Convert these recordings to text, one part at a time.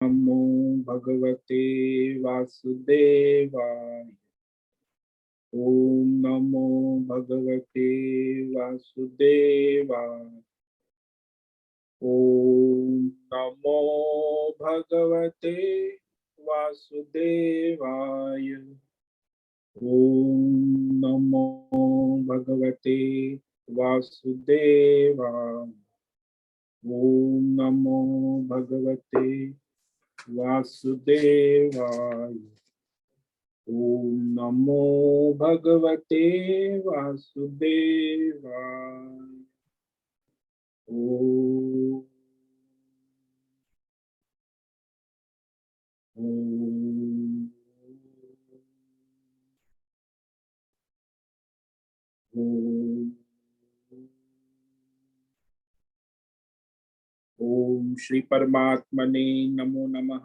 नमो भगवते वासुदेवाय। ओम नमो भगवते वासुदेवाय। ओम नमो भगवते वासुदेवाय। ओम नमो भगवते वासुदेवाय। ओम नमो भगवते वासुदेवाय। ओम नमो भगवते वासुदेवाय। ओम ओम ओम ओम श्री परमात्मने नमो नमः।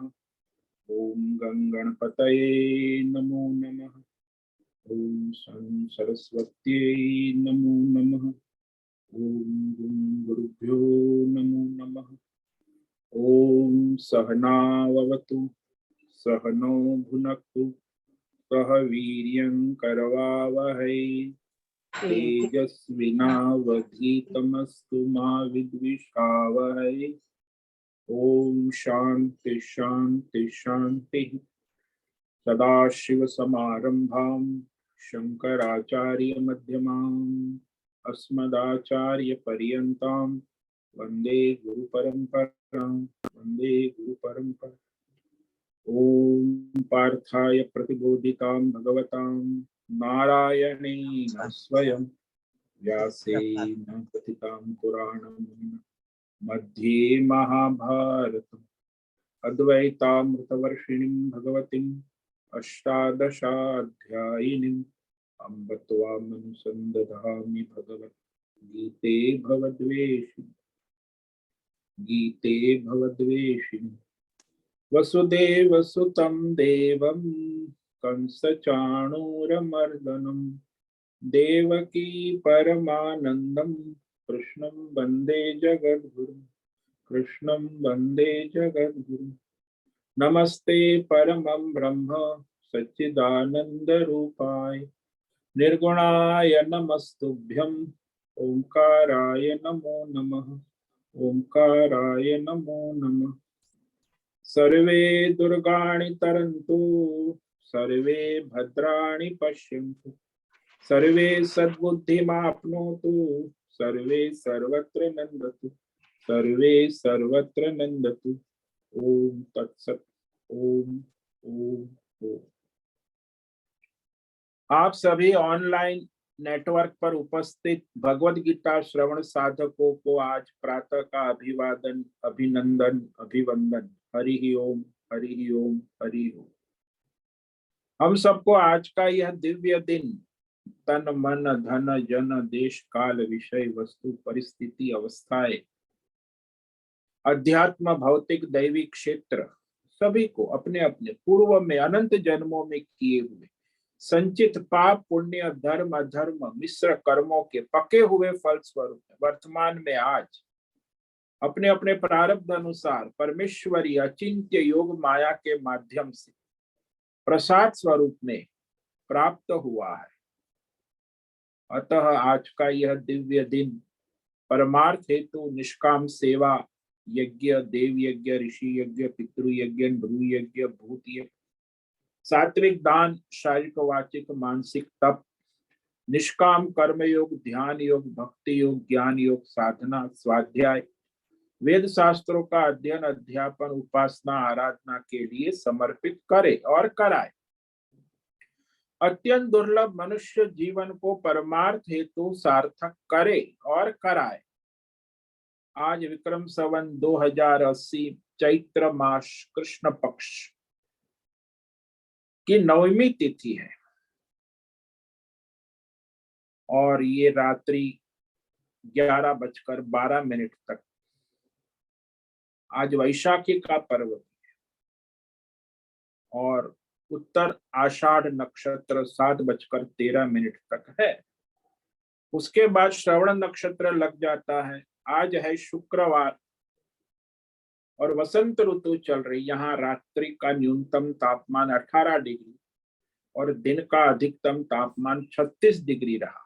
ओम गंगणपतये नमो नमः। ओम सन सरस्वत्यै नमो नमः। ओम गुरुभ्यो नमो नमः। ओम सहनाववतु सहनो भुनक्तु सह वीर्यं करवावहै तेजस्विनावधीतमस्तु मा विद्विषावहै। ओम शांति शांति शांति। सदाशिवसमारंभां शंकराचार्य मध्यमाम् अस्मदाचार्यपर्यन्तां वन्दे गुरुपरम्परां वन्दे गुरुपरम्पराम्। ओम पार्थाय प्रतिबोधितां भगवतां नारायणेन स्वयं व्यासेन कथितां पुराणं मध्ये महाभारतम् अद्वैतामृतवर्षिणीं भगवतीम् अष्टादशाध्यायिनीम् अम्ब त्वामनुसन्दधामि भगवद्गीते भवद्वेषिणि। वसुदेवसुतं देवं कंसचाणूरमर्दनं देवकी परमानन्दं कृष्णं वन्दे जगद्गुरुं। कृष्णं वन्दे जगद्गुरुं। नमस्ते परमं ब्रह्म सच्चिदानन्दरूपाय निर्गुणाय नमस्तुभ्यं ओंकाराय नमो नमः। ओंकाराय नमो नमः। सर्वे दुर्गाणि तरन्तु सर्वे भद्राणि पश्यन्तु सर्वे सद्बुद्धिमाप्नोतु सर्वे सर्वत्र नन्दतु सर्वे सर्वत्र नन्दतु। ओम तत्सत। ओम ओम ओम। आप सभी ऑनलाइन नेटवर्क पर उपस्थित भगवद गीता श्रवण साधकों को आज प्रातः का अभिवादन अभिनंदन अभिवंदन। हरि ओम हरि ओम हरि ओम। हम सबको आज का यह दिव्य दिन तन मन धन जन देश काल विषय वस्तु परिस्थिति अवस्थाएं अध्यात्म भौतिक दैवी क्षेत्र सभी को अपने अपने पूर्व में अनंत जन्मों में किए हुए संचित पाप पुण्य धर्म अधर्म मिश्र कर्मों के पके हुए फल स्वरूप वर्तमान में आज अपने अपने प्रारब्ध अनुसार परमेश्वरी अचिंत्य योग माया के माध्यम से प्रसाद स्वरूप में प्राप्त हुआ है। अतः आज का यह दिव्य दिन परमार्थ हेतु निष्काम सेवा यज्ञ देव यज्ञ ऋषि यज्ञ पितृ यज्ञ भ्रू यज्ञ भूत यज्ञ सात्विक दान शारीरिक वाचिक मानसिक तप निष्काम कर्म योग ध्यान योग भक्ति योग ज्ञान योग साधना स्वाध्याय वेद शास्त्रों का अध्ययन अध्यापन उपासना आराधना के लिए समर्पित करे और कराए। अत्यंत दुर्लभ मनुष्य जीवन को परमार्थ हेतु सार्थक करे और कराए। आज विक्रम संवत 2080 चैत्र मास कृष्ण पक्ष की 9वीं तिथि है और ये रात्रि 11:12 तक आज वैशाखी का पर्व है और उत्तर आषाढ़ नक्षत्र 7:13 तक है। उसके बाद श्रवण नक्षत्र लग जाता है। आज है शुक्रवार और वसंत ऋतु चल रही। यहाँ रात्रि का न्यूनतम तापमान 18 डिग्री और दिन का अधिकतम तापमान 36 डिग्री रहा।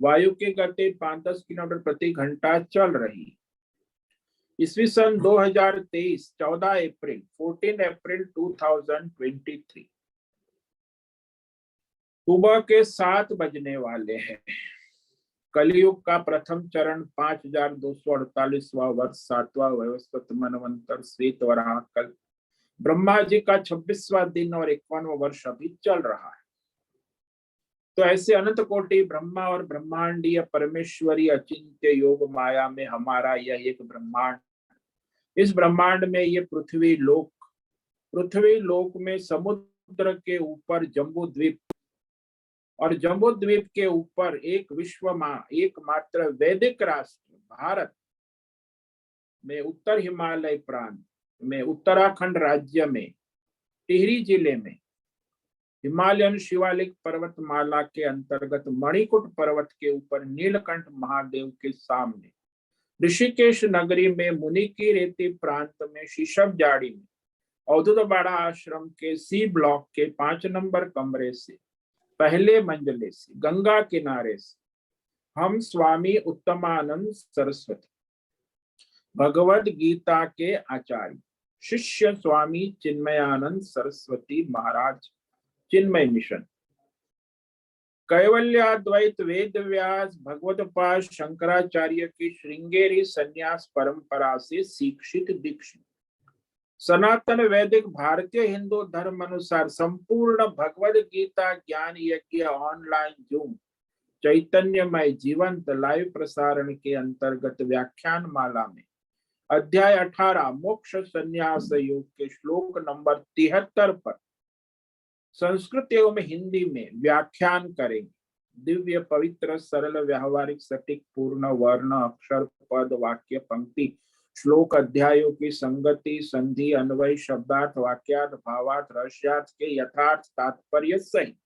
वायु की गति 5-10 किलोमीटर प्रति घंटा चल रही। ईस्वी सन 2023 14 अप्रैल 2023 सुबह के 7 बजने वाले हैं। कलयुग का प्रथम चरण 5248वां वर्ष 7वां वैवस्वत मनवंतर श्वेत वराह कल्प। ब्रह्मा जी का 26वां दिन और 51वां वर्ष अभी चल रहा है। तो ऐसे अनंत कोटि ब्रह्मा और ब्रह्मांडीय परमेश्वरी अचिंत्य योग माया में हमारा यह एक ब्रह्मांड। इस ब्रह्मांड में ये पृथ्वी लोक में समुद्र के ऊपर जम्बू द्वीप और जम्बू द्वीप के ऊपर एकमात्र वैदिक राष्ट्र भारत में उत्तर हिमालय प्रांत में उत्तराखंड राज्य में टिहरी जिले में हिमालयन शिवालिक पर्वतमाला के अंतर्गत मणिकुट पर्वत के ऊपर नीलकंठ महादेव के सामने ऋषिकेश नगरी में मुनि की रेती प्रांत में शीशम जाड़ी में अवधूत बाड़ा आश्रम के सी ब्लॉक के 5 नंबर कमरे से पहले मंजिले से गंगा किनारे से हम स्वामी उत्तमानंद सरस्वती भगवद गीता के आचार्य शिष्य स्वामी चिन्मयानंद सरस्वती महाराज चिन्मय मिशन कैवल्याद्वैत वेद व्यास भगवतपाद शंकराचार्य की श्रृंगेरी संन्यास परंपरा से शिक्षित दीक्षित सनातन वैदिक भारतीय हिंदू धर्म अनुसार संपूर्ण भगवद गीता ज्ञान यज्ञ ऑनलाइन जूम चैतन्यमय जीवंत लाइव प्रसारण के अंतर्गत व्याख्यान माला में अध्याय 18 मोक्ष संन्यास योग के श्लोक नंबर 73 पर संस्कृत एवं हिंदी में व्याख्यान करेंगे। दिव्य पवित्र सरल व्यावहारिक सटीक पूर्ण वर्ण अक्षर पद वाक्य पंक्ति श्लोक अध्यायों की संगति संधि अन्वय शब्दार्थ वाक्यार्थ भावार्थ रहस्यार्थ के यथार्थ तात्पर्य सहित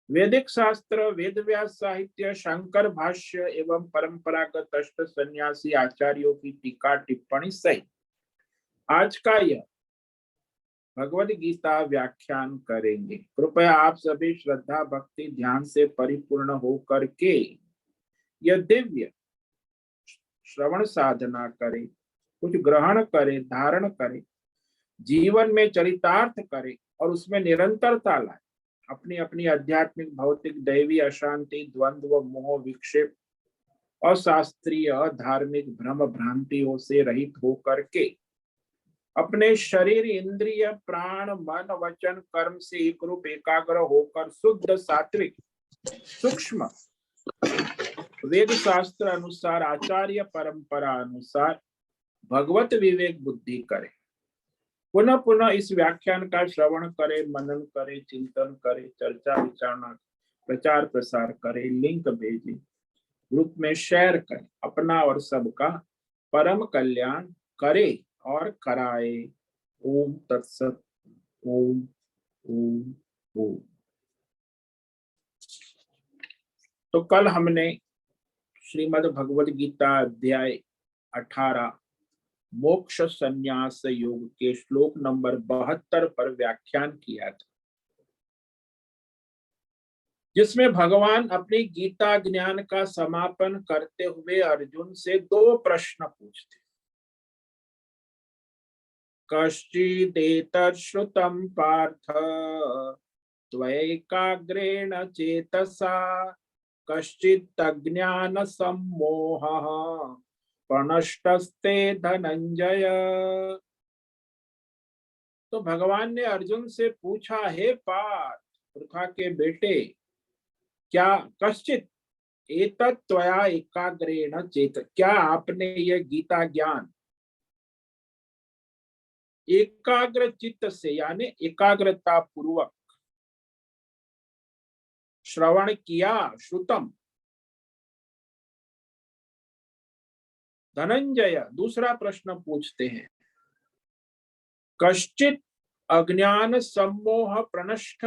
वैदिक शास्त्र वेद व्यास साहित्य शंकर भाष्य एवं परंपरागत अष्ट सन्यासी आचार्यों की टीका टिप्पणी सहित आज का यह भगवद गीता व्याख्यान करेंगे। कृपया आप सभी श्रद्धा भक्ति ध्यान से परिपूर्ण होकर के यह दिव्य श्रवण साधना करें, कुछ ग्रहण करें, धारण करें, जीवन में चरितार्थ करें और उसमें निरंतरता लाए। अपनी अपनी आध्यात्मिक भौतिक दैवी अशांति द्वंद्व मोह विक्षेप अशास्त्रीय धार्मिक भ्रम भ्रांतियों से रहित होकर के अपने शरीर इंद्रिय प्राण मन वचन कर्म से एक रूप एकाग्र होकर शुद्ध सात्विक सूक्ष्म वेद शास्त्र अनुसार आचार्य परंपरा अनुसार भगवत विवेक बुद्धि करें। पुनः पुनः इस व्याख्यान का श्रवण करें, मनन करें, चिंतन करें, चर्चा विचारणा प्रचार प्रसार करें, लिंक भेजें, ग्रुप में शेयर करें। अपना और सबका परम कल्याण करे और कराए। ओम तत्सत। ओम ओम ओम। तो कल हमने श्रीमद् भगवद गीता अध्याय 18 मोक्ष संन्यास योग के श्लोक नंबर 72 पर व्याख्यान किया था, जिसमें भगवान अपनी गीता ज्ञान का समापन करते हुए अर्जुन से 2 प्रश्न पूछते। कश्चिदेतच्छ्रुतं पार्थ त्वयैकाग्रेण चेतसा कश्चित् अज्ञान सम्मोहः प्रणष्टस्ते धनंजय। तो भगवान ने अर्जुन से पूछा, हे पार्थ पृथा के बेटे, क्या कश्चित एतत् त्वया एकाग्रेण चेत, क्या आपने यह गीता ज्ञान एकाग्र चित्त से यानी एकाग्रता पूर्वक श्रवण किया? श्रुतम। धनंजय दूसरा प्रश्न पूछते हैं, कश्चित अज्ञान सम्मोह प्रणष्ट,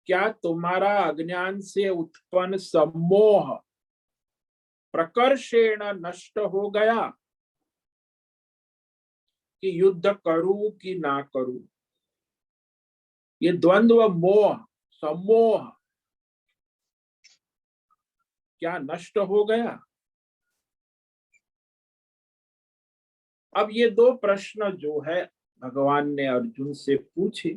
क्या तुम्हारा अज्ञान से उत्पन्न सम्मोह प्रकर्षेण नष्ट हो गया? कि युद्ध करूं कि ना करूं। ये द्वंद्व मोह सम्मोह क्या नष्ट हो गया? अब ये दो प्रश्न जो है भगवान ने अर्जुन से पूछे।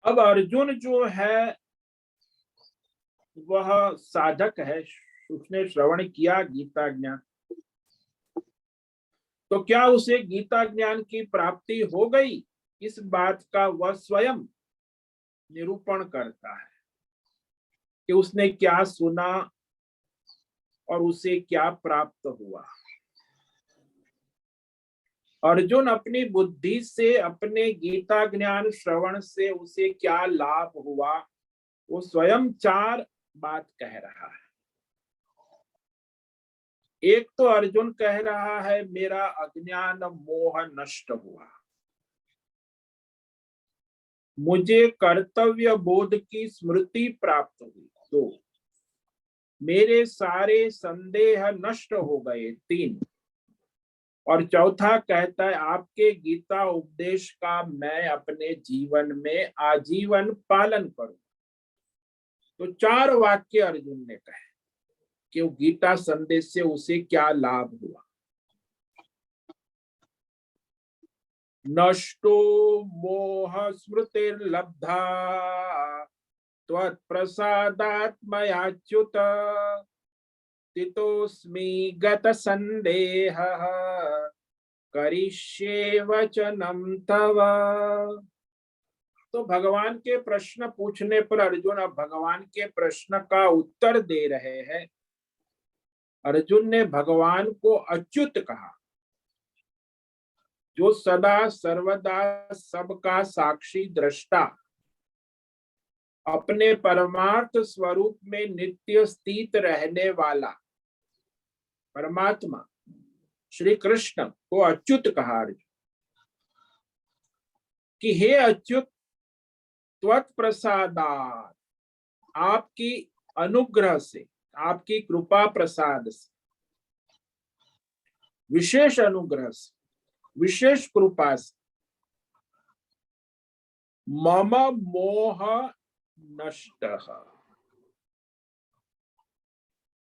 अब अर्जुन जो है वह साधक है, उसने श्रवण किया गीता ज्ञान, तो क्या उसे गीता ज्ञान की प्राप्ति हो गई? इस बात का वह स्वयं निरूपण करता है कि उसने क्या सुना और उसे क्या प्राप्त हुआ। अर्जुन अपनी बुद्धि से, अपने गीता ज्ञान श्रवण से उसे क्या लाभ हुआ, वो स्वयं चार बात कह रहा है। एक तो अर्जुन कह रहा है मेरा अज्ञान मोह नष्ट हुआ, मुझे कर्तव्य बोध की स्मृति प्राप्त हुई। दो, मेरे सारे संदेह नष्ट हो गए। तीन, और चौथा कहता है आपके गीता उपदेश का मैं अपने जीवन में आजीवन पालन करूं। तो चार वाक्य अर्जुन ने कहे कि वो गीता संदेश से उसे क्या लाभ हुआ। नष्टो मोह स्मृतिर्लब्धा त्वत्प्रसादात् मयाच्युत तितोस्मि गत संदेहः करिष्ये वचनं तव। तो भगवान के प्रश्न पूछने पर अर्जुन अब भगवान के प्रश्न का उत्तर दे रहे हैं। अर्जुन ने भगवान को अच्युत कहा, जो सदा सर्वदा सबका साक्षी दृष्टा, अपने परमार्थ स्वरूप में नित्य स्थित रहने वाला परमात्मा श्री कृष्ण को अच्युत कहा अर्जुन कि हे अच्युत, त्वत्प्रसादात्, आपकी अनुग्रह से, आपकी कृपा प्रसाद से, विशेष अनुग्रह से, विशेष कृपा से मम मोह नष्टः,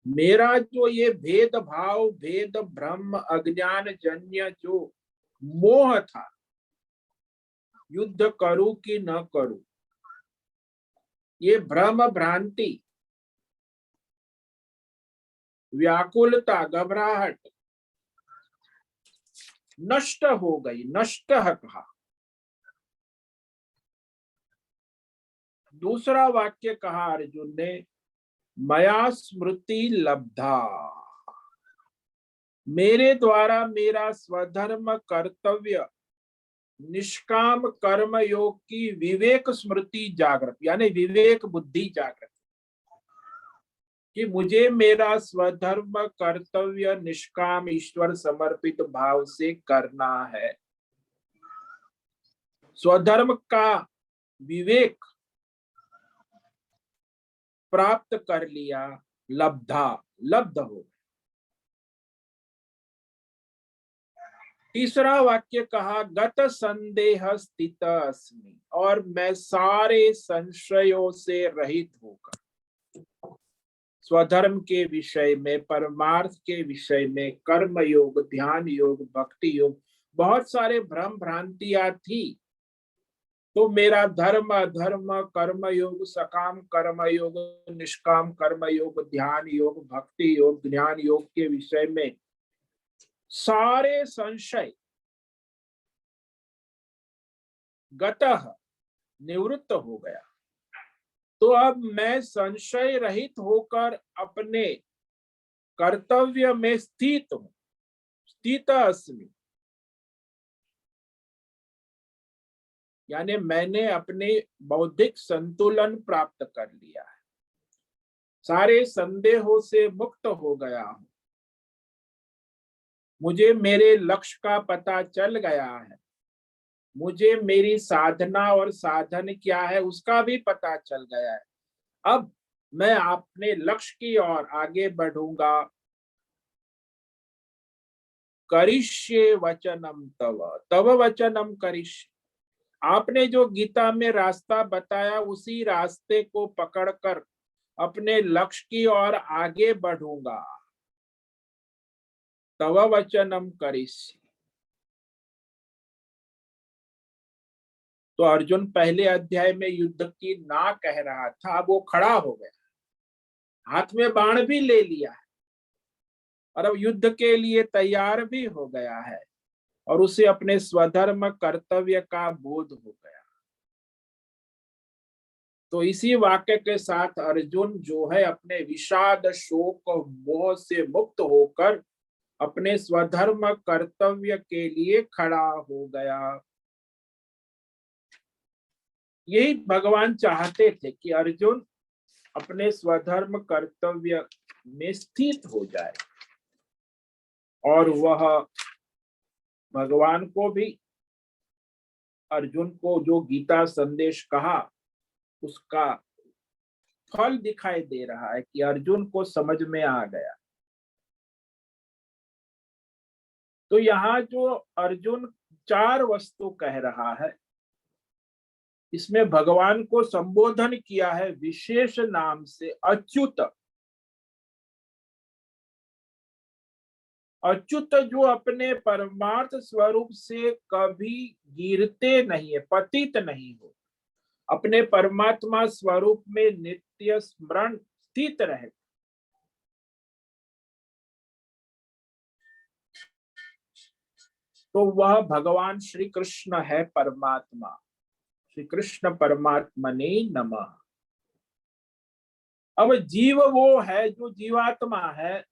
मेरा जो ये भेद भाव, भेद भ्रम, अज्ञान जन्य जो मोह था, युद्ध करूं कि न करूं, ये भ्रम भ्रांति, व्याकुलता, घबराहट नष्ट हो गई। नष्ट कहा। दूसरा वाक्य कहा अर्जुन ने, मया स्मृति लब्धा, मेरे द्वारा मेरा स्वधर्म कर्तव्य निष्काम कर्म योग की विवेक स्मृति जागृत, यानी विवेक बुद्धि जागृत, कि मुझे मेरा स्वधर्म कर्तव्य निष्काम ईश्वर समर्पित भाव से करना है। स्वधर्म का विवेक प्राप्त कर लिया, लब्धा, लब्ध हो। तीसरा वाक्य कहा, गत संदेह स्थित अस्मि, और मैं सारे संशयों से रहित होकर स्वधर्म के विषय में, परमार्थ के विषय में, कर्म योग, ध्यान योग, भक्ति योग, बहुत सारे भ्रम भ्रांतियां थी, तो मेरा धर्म अधर्म, कर्म योग, सकाम कर्म योग, निष्काम कर्म योग, ध्यान योग, भक्ति योग, ज्ञान योग के विषय में सारे संशय गतः निवृत्त हो गया। तो अब मैं संशय रहित होकर अपने कर्तव्य में स्थित हूं, स्थित अस्मि, यानी मैंने अपने बौद्धिक संतुलन प्राप्त कर लिया है, सारे संदेहों से मुक्त हो गया हूं, मुझे मेरे लक्ष्य का पता चल गया है, मुझे मेरी साधना और साधन क्या है उसका भी पता चल गया है। अब मैं अपने लक्ष्य की ओर आगे बढ़ूंगा, करिष्ये वचनम तव, तव वचनम करिष्ये। आपने जो गीता में रास्ता बताया उसी रास्ते को पकड़कर अपने लक्ष्य की ओर आगे बढ़ूंगा। तव वचनम करिष्ये। तो अर्जुन पहले अध्याय में युद्ध की ना कह रहा था, अब वो खड़ा हो गया, हाथ में बाण भी ले लिया है और अब युद्ध के लिए तैयार भी हो गया है और उसे अपने स्वधर्म कर्तव्य का बोध हो गया। तो इसी वाक्य के साथ अर्जुन जो है अपने विषाद शोक मोह से मुक्त होकर अपने स्वधर्म कर्तव्य के लिए खड़ा हो गया। यही भगवान चाहते थे कि अर्जुन अपने स्वधर्म कर्तव्य में स्थित हो जाए और वह भगवान को भी अर्जुन को जो गीता संदेश कहा उसका फल दिखाई दे रहा है कि अर्जुन को समझ में आ गया। तो यहाँ जो अर्जुन 4 वस्तु कह रहा है, इसमें भगवान को संबोधन किया है विशेष नाम से अच्युत। अच्युत जो अपने परमार्थ स्वरूप से कभी गिरते नहीं है, पतित नहीं हो, अपने परमात्मा स्वरूप में नित्य स्मरण स्थित रहे। तो वह भगवान श्री कृष्ण है, परमात्मा। श्री कृष्ण परमात्मने नमः। अब जीव वो है जो जीवात्मा है,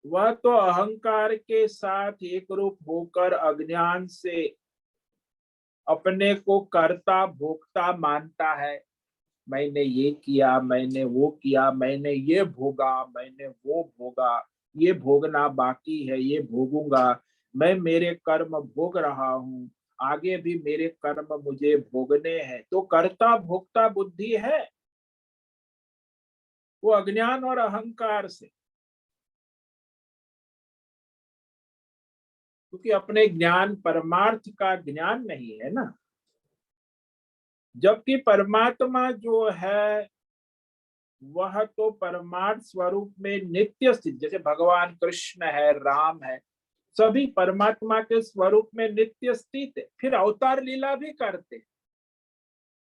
वह तो अहंकार के साथ एक रूप होकर अज्ञान से अपने को कर्ता भोक्ता मानता है। मैंने ये किया, मैंने वो किया, मैंने ये भोगा, मैंने वो भोगा, ये भोगना बाकी है, ये भोगूंगा, मैं मेरे कर्म भोग रहा हूं, आगे भी मेरे कर्म मुझे भोगने हैं। तो कर्ता भोक्ता बुद्धि है वो अज्ञान और अहंकार से, क्योंकि अपने ज्ञान परमार्थ का ज्ञान नहीं है ना। जबकि परमात्मा जो है वह तो परमार्थ स्वरूप में नित्य स्थित, जैसे भगवान कृष्ण है, राम है, सभी परमात्मा के स्वरूप में नित्य स्थित है। फिर अवतार लीला भी करते,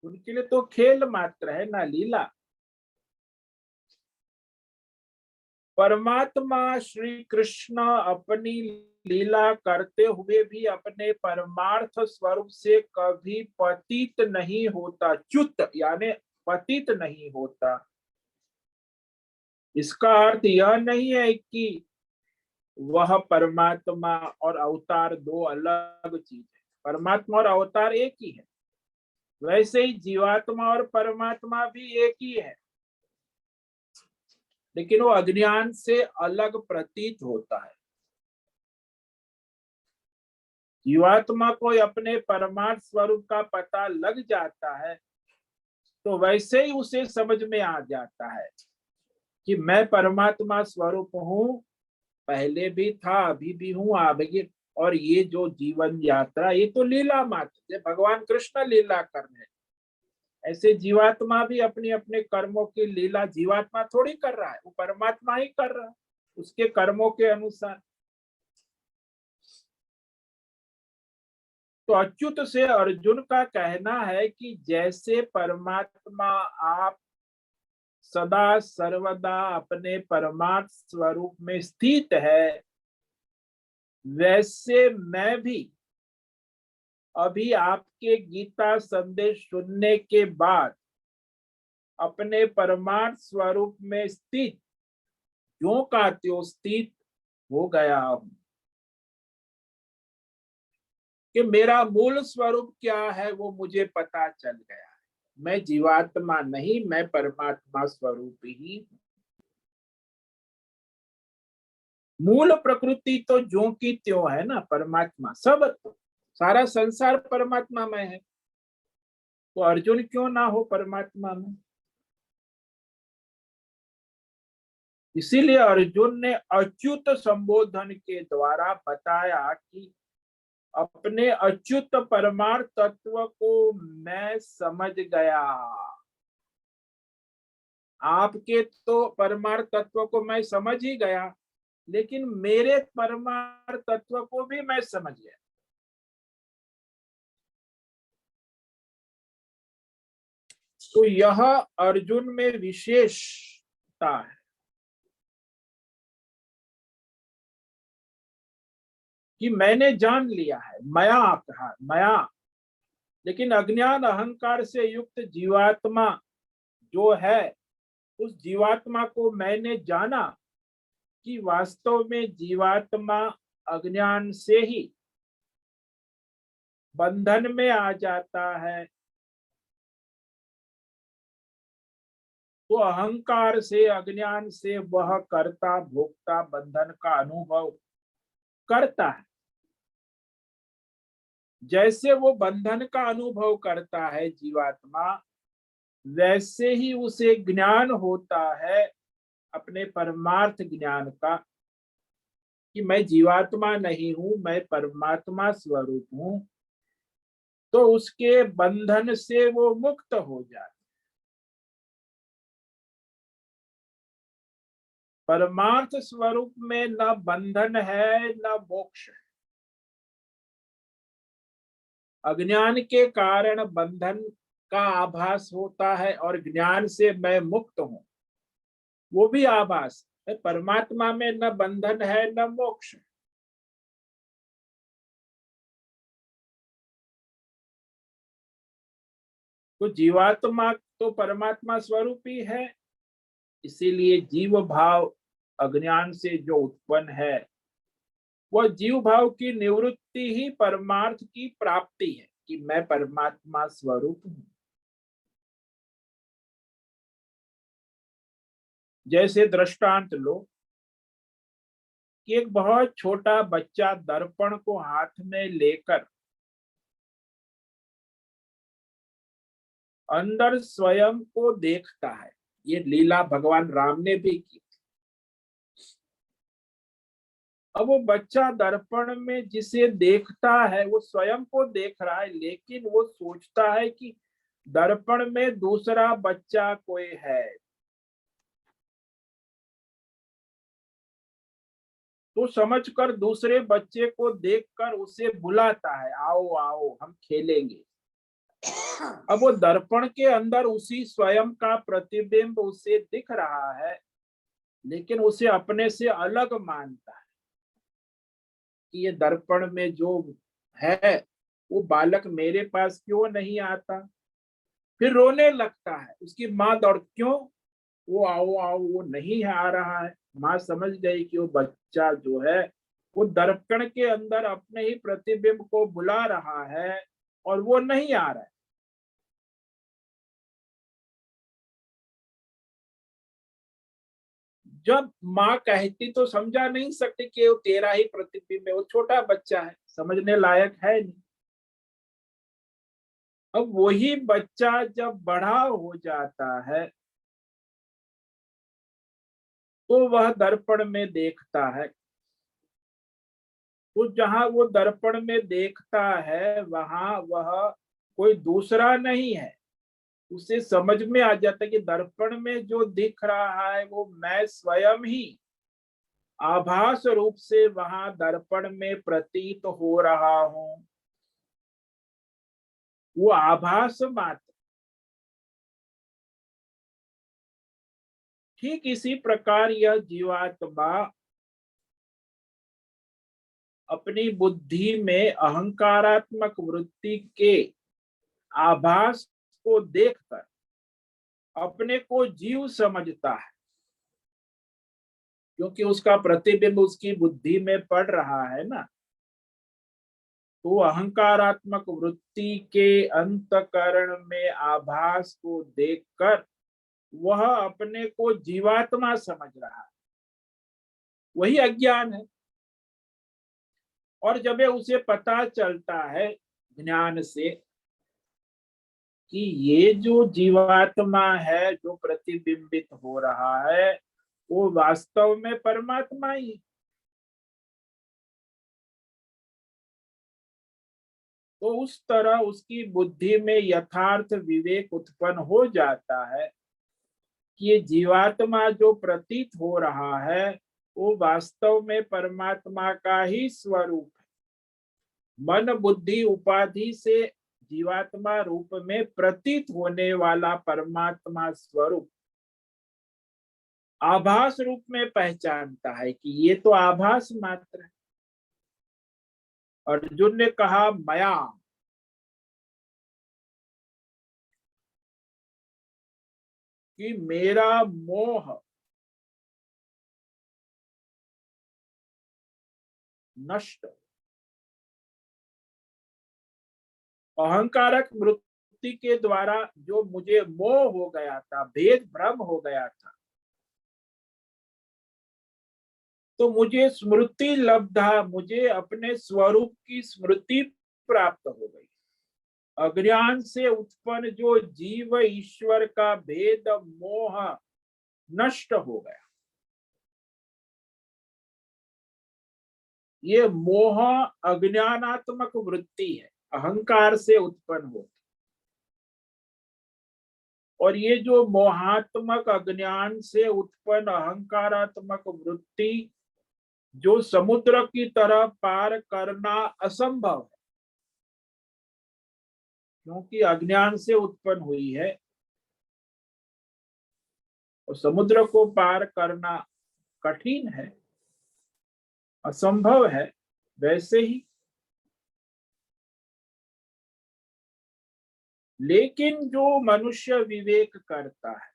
उनके लिए तो खेल मात्र है ना लीला। परमात्मा श्री कृष्ण अपनी लीला करते हुए भी अपने परमार्थ स्वरूप से कभी पतित नहीं होता, च्युत यानी पतित नहीं होता। इसका अर्थ यह नहीं है कि वह परमात्मा और अवतार दो अलग चीज है। परमात्मा और अवतार एक ही है, वैसे ही जीवात्मा और परमात्मा भी एक ही है, लेकिन वो अज्ञान से अलग प्रतीत होता है। जीवात्मा को अपने परमार्थ स्वरूप का पता लग जाता है तो वैसे ही उसे समझ में आ जाता है कि मैं परमात्मा स्वरूप हूँ, पहले भी था, अभी भी हूँ, आगे, और ये जो जीवन यात्रा ये तो लीला मात्र, भगवान कृष्ण लीला कर रहे हैं, ऐसे जीवात्मा भी अपने अपने कर्मों की लीला जीवात्मा थोड़ी कर रहा है, वो परमात्मा ही कर रहा है उसके कर्मों के अनुसार। तो अच्युत से अर्जुन का कहना है कि जैसे परमात्मा आप सदा सर्वदा अपने परमार्थ स्वरूप में स्थित है, वैसे मैं भी अभी आपके गीता संदेश सुनने के बाद अपने परमार्थ स्वरूप में स्थित, जो का त्यों स्थित हो गया हूं। कि मेरा मूल स्वरूप क्या है वो मुझे पता चल गया है। मैं जीवात्मा नहीं, मैं परमात्मा स्वरूप ही। मूल प्रकृति तो जो की त्यों है ना, परमात्मा, सब सारा संसार परमात्मा में है, तो अर्जुन क्यों ना हो परमात्मा में। इसीलिए अर्जुन ने अच्युत संबोधन के द्वारा बताया कि अपने अच्युत परमार्थ तत्व को मैं समझ गया। आपके तो परमार्थ तत्व को मैं समझ ही गया, लेकिन मेरे परमार्थ तत्व को भी मैं समझ गया। तो यह अर्जुन में विशेषता है कि मैंने जान लिया है। मया कहा, मया, लेकिन अज्ञान अहंकार से युक्त जीवात्मा जो है, उस जीवात्मा को मैंने जाना कि वास्तव में जीवात्मा अज्ञान से ही बंधन में आ जाता है। तो अहंकार से, अज्ञान से वह कर्ता भोक्ता बंधन का अनुभव करता है। जैसे वो बंधन का अनुभव करता है जीवात्मा, वैसे ही उसे ज्ञान होता है अपने परमार्थ ज्ञान का कि मैं जीवात्मा नहीं हूं, मैं परमात्मा स्वरूप हूं। तो उसके बंधन से वो मुक्त हो जाता। परमार्थ स्वरूप में न बंधन है न मोक्ष है। अज्ञान के कारण बंधन का आभास होता है और ज्ञान से मैं मुक्त हूं, वो भी आभास है। परमात्मा में न बंधन है न मोक्ष है। तो जीवात्मा तो परमात्मा स्वरूप ही है। इसीलिए जीव भाव अज्ञान से जो उत्पन्न है, वह जीव भाव की निवृत्ति ही परमार्थ की प्राप्ति है कि मैं परमात्मा स्वरूप हूं। जैसे दृष्टांत लो कि एक बहुत छोटा बच्चा दर्पण को हाथ में लेकर अंदर स्वयं को देखता है। ये लीला भगवान राम ने भी की। अब वो बच्चा दर्पण में जिसे देखता है वो स्वयं को देख रहा है, लेकिन वो सोचता है कि दर्पण में दूसरा बच्चा कोई है। तो समझकर दूसरे बच्चे को देखकर उसे बुलाता है, आओ आओ हम खेलेंगे। अब वो दर्पण के अंदर उसी स्वयं का प्रतिबिंब उसे दिख रहा है, लेकिन उसे अपने से अलग मानता है कि ये दर्पण में जो है वो बालक मेरे पास क्यों नहीं आता। फिर रोने लगता है। उसकी माँ दौड़, क्यों, वो आओ आओ, वो नहीं आ रहा है। माँ समझ गई कि वो बच्चा जो है वो दर्पण के अंदर अपने ही प्रतिबिंब को बुला रहा है और वो नहीं आ रहा है। जब माँ कहती तो समझा नहीं सकती कि वो तेरा ही प्रतिबिंब है, वो छोटा बच्चा है, समझने लायक है नहीं। अब वही बच्चा जब बड़ा हो जाता है तो वह दर्पण में देखता है। तो जहां वो दर्पण में देखता है वहां वह कोई दूसरा नहीं है। उसे समझ में आ जाता है कि दर्पण में जो दिख रहा है वो मैं स्वयं ही आभास रूप से वहां दर्पण में प्रतीत हो रहा हूं। वो आभास मात्र। ठीक इसी प्रकार यह जीवात्मा अपनी बुद्धि में अहंकारात्मक वृत्ति के आभास को देखकर अपने को जीव समझता है, क्योंकि उसका प्रतिबिंब उसकी बुद्धि में पड़ रहा है ना। तो अहंकारात्मक वृत्ति के अंतकरण में आभास को देखकर वह अपने को जीवात्मा समझ रहा है। वही अज्ञान है। और जब उसे पता चलता है ज्ञान से कि ये जो जीवात्मा है जो प्रतिबिंबित हो रहा है, वो वास्तव में परमात्मा ही है। तो उस तरह उसकी बुद्धि में यथार्थ विवेक उत्पन्न हो जाता है कि ये जीवात्मा जो प्रतीत हो रहा है वो वास्तव में परमात्मा का ही स्वरूप है। मन बुद्धि उपाधि से जीवात्मा रूप में प्रतीत होने वाला परमात्मा स्वरूप आभास रूप में पहचानता है कि ये तो आभास मात्र है। अर्जुन ने कहा मया, कि मेरा मोह नष्ट, अहंकारक वृत्ति के द्वारा जो मुझे मोह हो गया था, भेद भ्रम हो गया था, तो मुझे स्मृति लब्धा, मुझे अपने स्वरूप की स्मृति प्राप्त हो गई। अज्ञान से उत्पन्न जो जीव ईश्वर का भेद मोह नष्ट हो गया। ये मोह अज्ञानात्मक वृत्ति है, अहंकार से उत्पन्न होती। और ये जो मोहात्मक अज्ञान से उत्पन्न अहंकारात्मक वृत्ति जो समुद्र की तरह पार करना असंभव है, क्योंकि अज्ञान से उत्पन्न हुई है और समुद्र को पार करना कठिन है, असंभव है। वैसे ही लेकिन जो मनुष्य विवेक करता है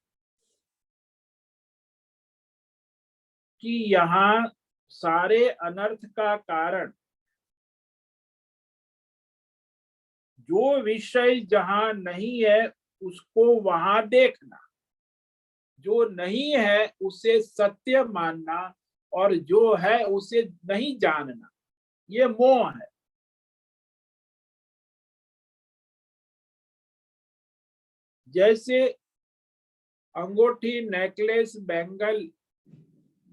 कि यहाँ सारे अनर्थ का कारण जो विषय जहां नहीं है उसको वहां देखना, जो नहीं है उसे सत्य मानना, और जो है उसे नहीं जानना, ये मोह है। जैसे अंगूठी, नेकलेस, बैंगल,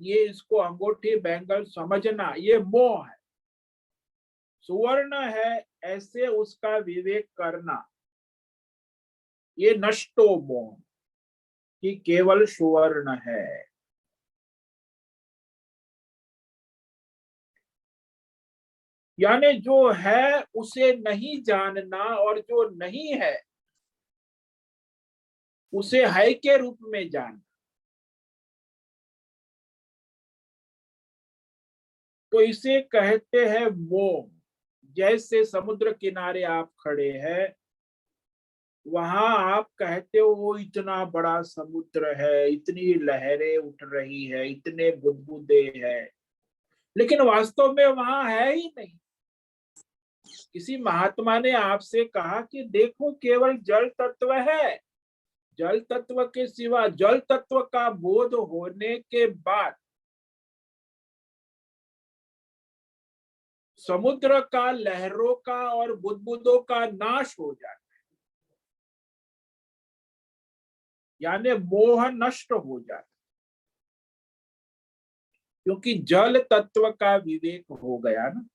ये इसको अंगूठी बैंगल समझना ये मोह है। सुवर्ण है ऐसे उसका विवेक करना ये नष्टो मोह, कि केवल सुवर्ण है। यानी जो है उसे नहीं जानना और जो नहीं है उसे है के रूप में जानना। तो इसे कहते हैं मोह। जैसे समुद्र किनारे आप खड़े हैं, वहां आप कहते हो वो इतना बड़ा समुद्र है, इतनी लहरें उठ रही है, इतने बुदबुदे हैं, लेकिन वास्तव में वहां है ही नहीं। किसी महात्मा ने आपसे कहा कि देखो केवल जल तत्व है, जल तत्व के सिवा, जल तत्व का बोध होने के बाद समुद्र का, लहरों का और बुदबुदों का नाश हो जाता है, यानी मोह नष्ट हो जाता है, क्योंकि जल तत्व का विवेक हो गया ना।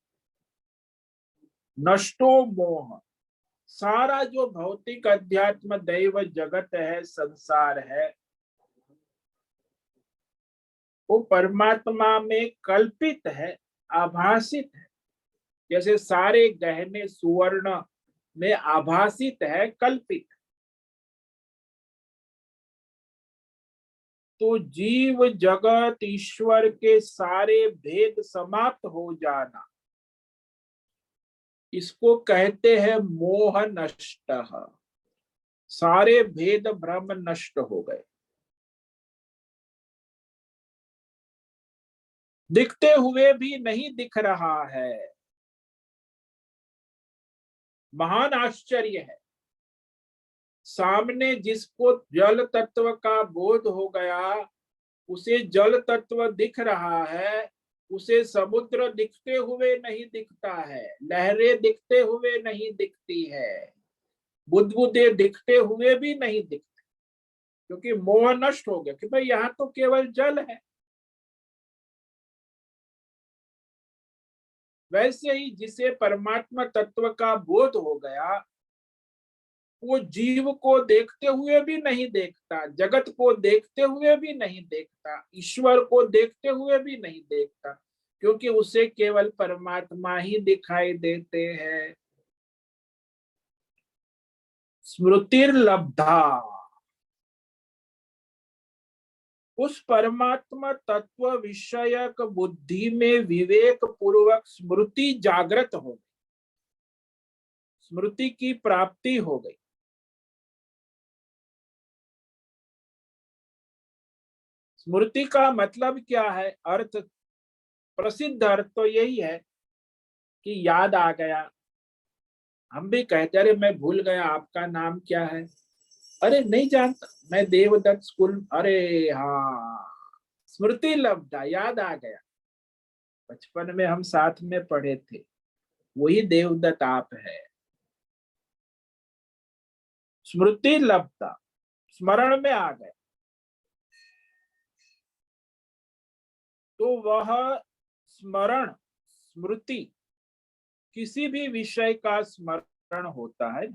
नष्टो मोह, सारा जो भौतिक अध्यात्म दैव जगत है, संसार है, वो परमात्मा में कल्पित है, आभासित है। जैसे सारे गहने सुवर्ण में आभासित है, कल्पित। तो जीव जगत ईश्वर के सारे भेद समाप्त हो जाना, इसको कहते हैं मोह नष्ट। सारे भेद भ्रम नष्ट हो गए। दिखते हुए भी नहीं दिख रहा है, महान आश्चर्य है। सामने जिसको जल तत्व का बोध हो गया उसे जल तत्व दिख रहा है, उसे समुद्र दिखते हुए नहीं दिखता है, लहरें दिखते हुए नहीं दिखती है, बुदबुदे दिखते हुए भी नहीं दिखते, क्योंकि मोह नष्ट हो गया कि भाई यहाँ तो केवल जल है, वैसे ही जिसे परमात्मा तत्व का बोध हो गया, वो जीव को देखते हुए भी नहीं देखता, जगत को देखते हुए भी नहीं देखता, ईश्वर को देखते हुए भी नहीं देखता, क्योंकि उसे केवल परमात्मा ही दिखाई देते हैं। स्मृतिर्लब्धा, उस परमात्मा तत्व विषयक बुद्धि में विवेक पूर्वक स्मृति जागृत हो गई, स्मृति की प्राप्ति हो गई। स्मृति का मतलब क्या है? अर्थ, प्रसिद्ध अर्थ तो यही है कि याद आ गया। हम भी कहते अरे मैं भूल गया, आपका नाम क्या है? अरे नहीं जानता, मैं देवदत्त स्कूल, अरे हाँ, स्मृति लब्धा, याद आ गया, बचपन में हम साथ में पढ़े थे, वही देवदत्त आप है। स्मृति लब्धा, स्मरण में आ गए, तो वह स्मरण, स्मृति किसी भी विषय का स्मरण होता है।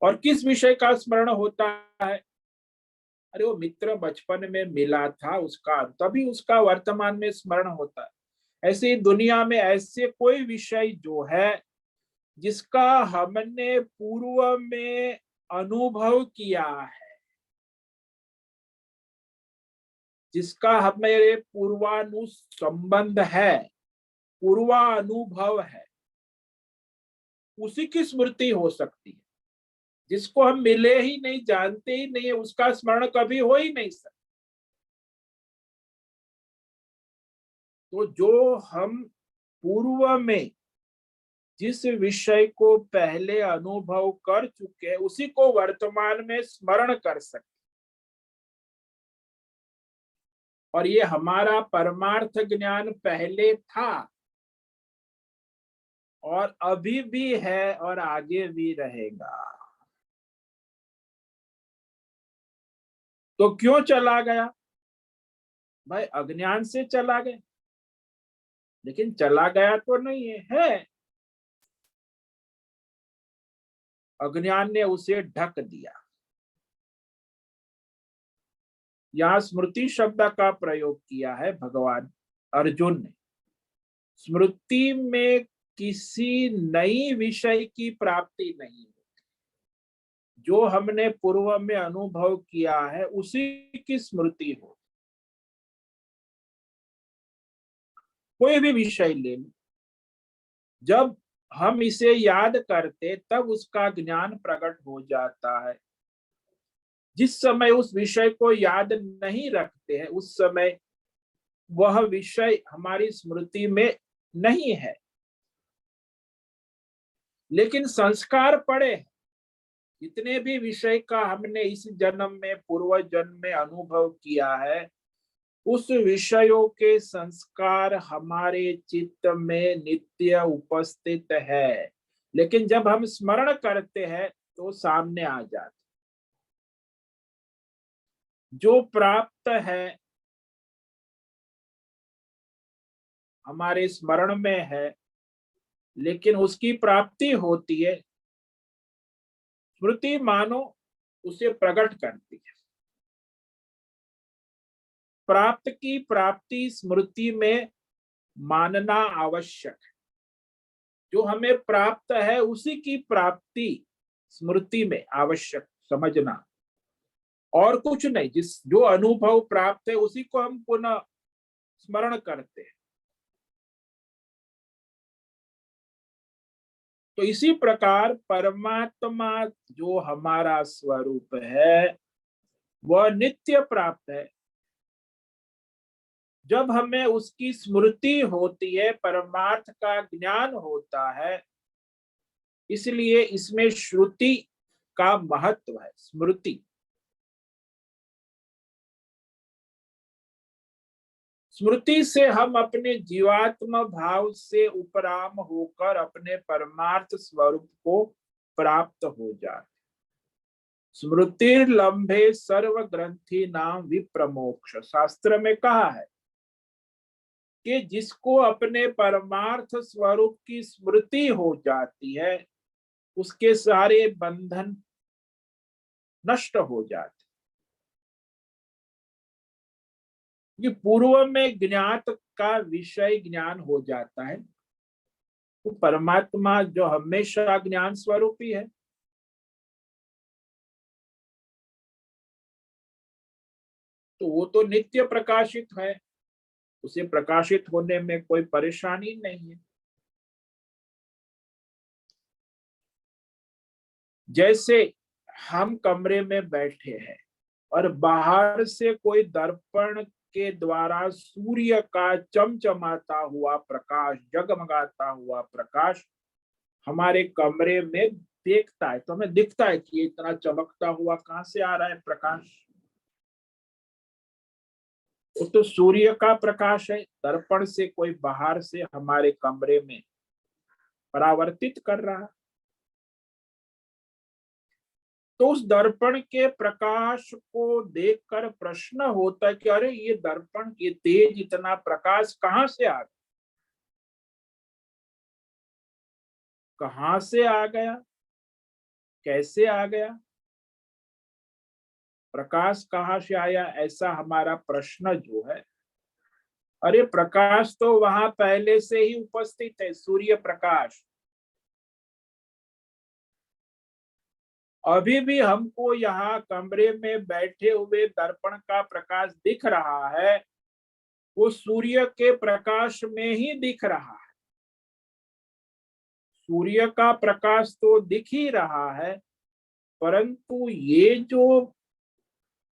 और किस विषय का स्मरण होता है? अरे वो मित्र बचपन में मिला था, उसका तभी उसका वर्तमान में स्मरण होता है। ऐसे दुनिया में ऐसे कोई विषय जो है जिसका हमने पूर्व में अनुभव किया है, जिसका हमारे पूर्वानुसंबंध है, पूर्वानुभव है, उसी की स्मृति हो सकती है। जिसको हम मिले ही नहीं, जानते ही नहीं है, उसका स्मरण कभी हो ही नहीं सकता। तो जो हम पूर्व में जिस विषय को पहले अनुभव कर चुके हैं, उसी को वर्तमान में स्मरण कर सकते। और ये हमारा परमार्थ ज्ञान पहले था और अभी भी है और आगे भी रहेगा। तो क्यों चला गया? भाई अज्ञान से चला गया, लेकिन चला गया तो नहीं है, अज्ञान ने उसे ढक दिया। यहाँ स्मृति शब्द का प्रयोग किया है भगवान अर्जुन ने। स्मृति में किसी नई विषय की प्राप्ति नहीं, जो हमने पूर्व में अनुभव किया है उसी की स्मृति हो। कोई भी विषय ले लो, जब हम इसे याद करते तब उसका ज्ञान प्रकट हो जाता है। जिस समय उस विषय को याद नहीं रखते हैं, उस समय वह विषय हमारी स्मृति में नहीं है, लेकिन संस्कार पड़े हैं। जितने भी विषय का हमने इस जन्म में, पूर्व जन्म में अनुभव किया है, उस विषयों के संस्कार हमारे चित्त में नित्य उपस्थित है, लेकिन जब हम स्मरण करते हैं तो सामने आ जाते। जो प्राप्त है हमारे स्मरण में है, लेकिन उसकी प्राप्ति होती है, स्मृति मानो उसे प्रकट करती है। प्राप्त की प्राप्ति स्मृति में मानना आवश्यक है। जो हमें प्राप्त है उसी की प्राप्ति स्मृति में आवश्यक समझना, और कुछ नहीं। जिस जो अनुभव प्राप्त है उसी को हम पुनः स्मरण करते हैं। तो इसी प्रकार परमात्मा जो हमारा स्वरूप है वह नित्य प्राप्त है। जब हमें उसकी स्मृति होती है, परमार्थ का ज्ञान होता है, इसलिए इसमें श्रुति का महत्व है। स्मृति, स्मृति से हम अपने जीवात्म भाव से उपराम होकर अपने परमार्थ स्वरूप को प्राप्त हो जाते। स्मृतिर्लंभे सर्व ग्रंथि नाम विप्रमोक्ष, शास्त्र में कहा है कि जिसको अपने परमार्थ स्वरूप की स्मृति हो जाती है, उसके सारे बंधन नष्ट हो जाते। ये पूर्व में ज्ञात का विषय ज्ञान हो जाता है, तो परमात्मा जो हमेशा ज्ञान स्वरूप ही है, तो वो तो नित्य प्रकाशित है, उसे प्रकाशित होने में कोई परेशानी नहीं है। जैसे हम कमरे में बैठे हैं और बाहर से कोई दर्पण के द्वारा सूर्य का चमचमाता हुआ प्रकाश, जगमगाता हुआ प्रकाश हमारे कमरे में देखता है, तो हमें दिखता है कि ये इतना चमकता हुआ कहां से आ रहा है प्रकाश। वो तो सूर्य का प्रकाश है, दर्पण से कोई बाहर से हमारे कमरे में परावर्तित कर रहा है। तो उस दर्पण के प्रकाश को देखकर प्रश्न होता है कि अरे ये दर्पण, ये तेज इतना प्रकाश कहां से आ गया, कहां से आ गया, कैसे आ गया, प्रकाश कहां से आया, ऐसा हमारा प्रश्न जो है। अरे प्रकाश तो वहां पहले से ही उपस्थित है, सूर्य प्रकाश। अभी भी हमको यहाँ कमरे में बैठे हुए दर्पण का प्रकाश दिख रहा है, वो सूर्य के प्रकाश में ही दिख रहा है। सूर्य का प्रकाश तो दिख ही रहा है, परंतु ये जो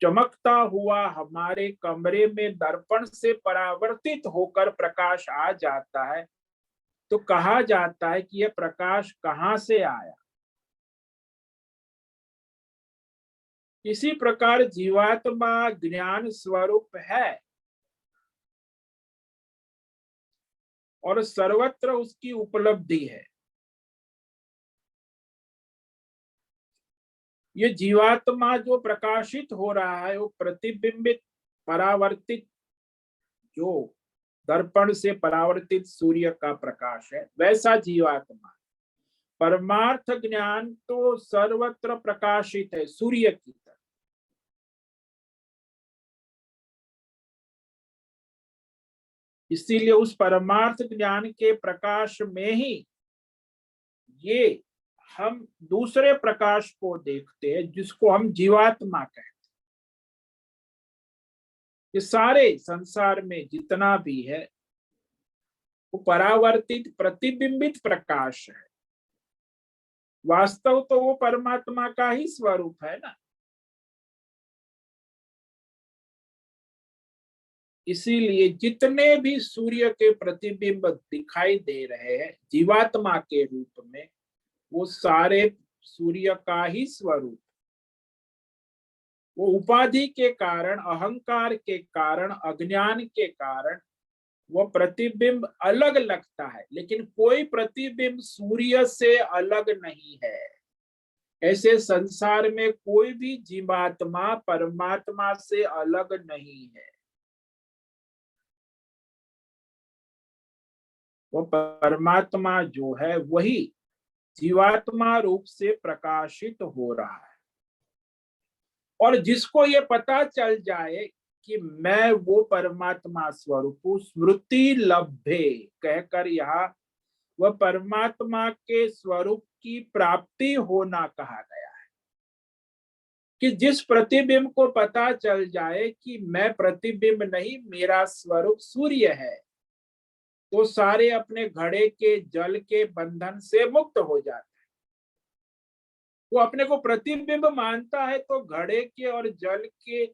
चमकता हुआ हमारे कमरे में दर्पण से परावर्तित होकर प्रकाश आ जाता है, तो कहा जाता है कि यह प्रकाश कहां से आया। इसी प्रकार जीवात्मा ज्ञान स्वरूप है और सर्वत्र उसकी उपलब्धि है। ये जीवात्मा जो प्रकाशित हो रहा है, वो प्रतिबिंबित, परावर्तित, जो दर्पण से परावर्तित सूर्य का प्रकाश है, वैसा जीवात्मा। परमार्थ ज्ञान तो सर्वत्र प्रकाशित है, सूर्य की तरह। इसीलिए उस परमार्थ ज्ञान के प्रकाश में ही ये हम दूसरे प्रकाश को देखते हैं, जिसको हम जीवात्मा कहते हैं। ये सारे संसार में जितना भी है, वो परावर्तित प्रतिबिंबित प्रकाश है। वास्तव तो वो परमात्मा का ही स्वरूप है ना। इसीलिए जितने भी सूर्य के प्रतिबिंब दिखाई दे रहे हैं जीवात्मा के रूप में, वो सारे सूर्य का ही स्वरूप। वो उपाधि के कारण, अहंकार के कारण, अज्ञान के कारण वो प्रतिबिंब अलग लगता है, लेकिन कोई प्रतिबिंब सूर्य से अलग नहीं है। ऐसे संसार में कोई भी जीवात्मा परमात्मा से अलग नहीं है। वो परमात्मा जो है वही जीवात्मा रूप से प्रकाशित हो रहा है। और जिसको ये पता चल जाए कि मैं वो परमात्मा स्वरूप हूं, स्मृति लभ्ये कहकर यहाँ वह परमात्मा के स्वरूप की प्राप्ति होना कहा गया है। कि जिस प्रतिबिंब को पता चल जाए कि मैं प्रतिबिंब नहीं, मेरा स्वरूप सूर्य है, तो सारे अपने घड़े के जल के बंधन से मुक्त हो जाते। वो अपने को प्रतिबिंब मानता है, तो घड़े के और जल के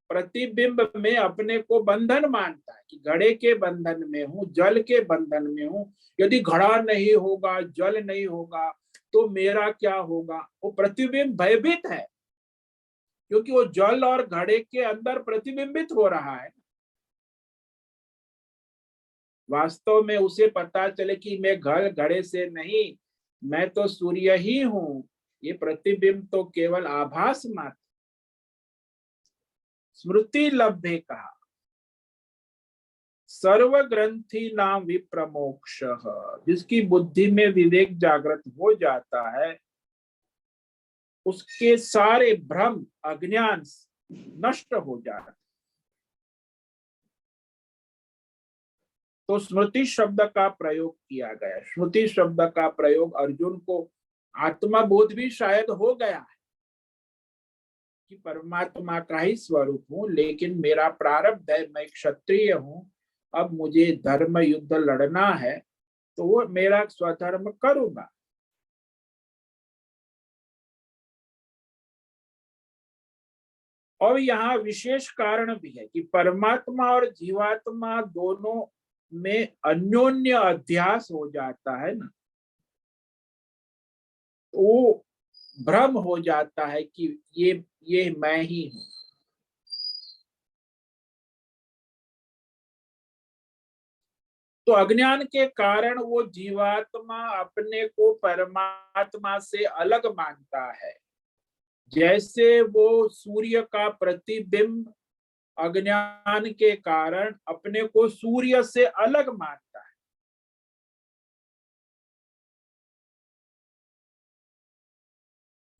प्रतिबिंब में अपने को बंधन मानता है कि घड़े के बंधन में हूं, जल के बंधन में हूं। यदि घड़ा नहीं होगा, जल नहीं होगा, तो मेरा क्या होगा। वो प्रतिबिंब भयभीत है, क्योंकि वो जल और घड़े के अंदर प्रतिबिंबित हो रहा है। वास्तव में उसे पता चले कि मैं घड़े से नहीं, मैं तो सूर्य ही हूं, ये प्रतिबिंब तो केवल आभास मात्र। स्मृति लब्धे कहा, सर्व ग्रंथि नाम विप्रमोक्ष, जिसकी बुद्धि में विवेक जागृत हो जाता है उसके सारे भ्रम अज्ञान नष्ट हो जाते। तो स्मृति शब्द का प्रयोग किया गया। स्मृति शब्द का प्रयोग अर्जुन को आत्मा बोध भी शायद हो गया है कि परमात्मा का ही स्वरूप हूं, लेकिन मेरा प्रारब्ध है, मैं क्षत्रिय हूं, अब मुझे धर्म युद्ध लड़ना है तो वो मेरा स्वधर्म करूंगा। और यहाँ विशेष कारण भी है कि परमात्मा और जीवात्मा दोनों में अन्योन्य अध्यास हो जाता है ना, तो वो भ्रम हो जाता है कि ये मैं ही हूं। तो अज्ञान के कारण वो जीवात्मा अपने को परमात्मा से अलग मानता है। जैसे वो सूर्य का प्रतिबिंब अज्ञान के कारण अपने को सूर्य से अलग मानता है।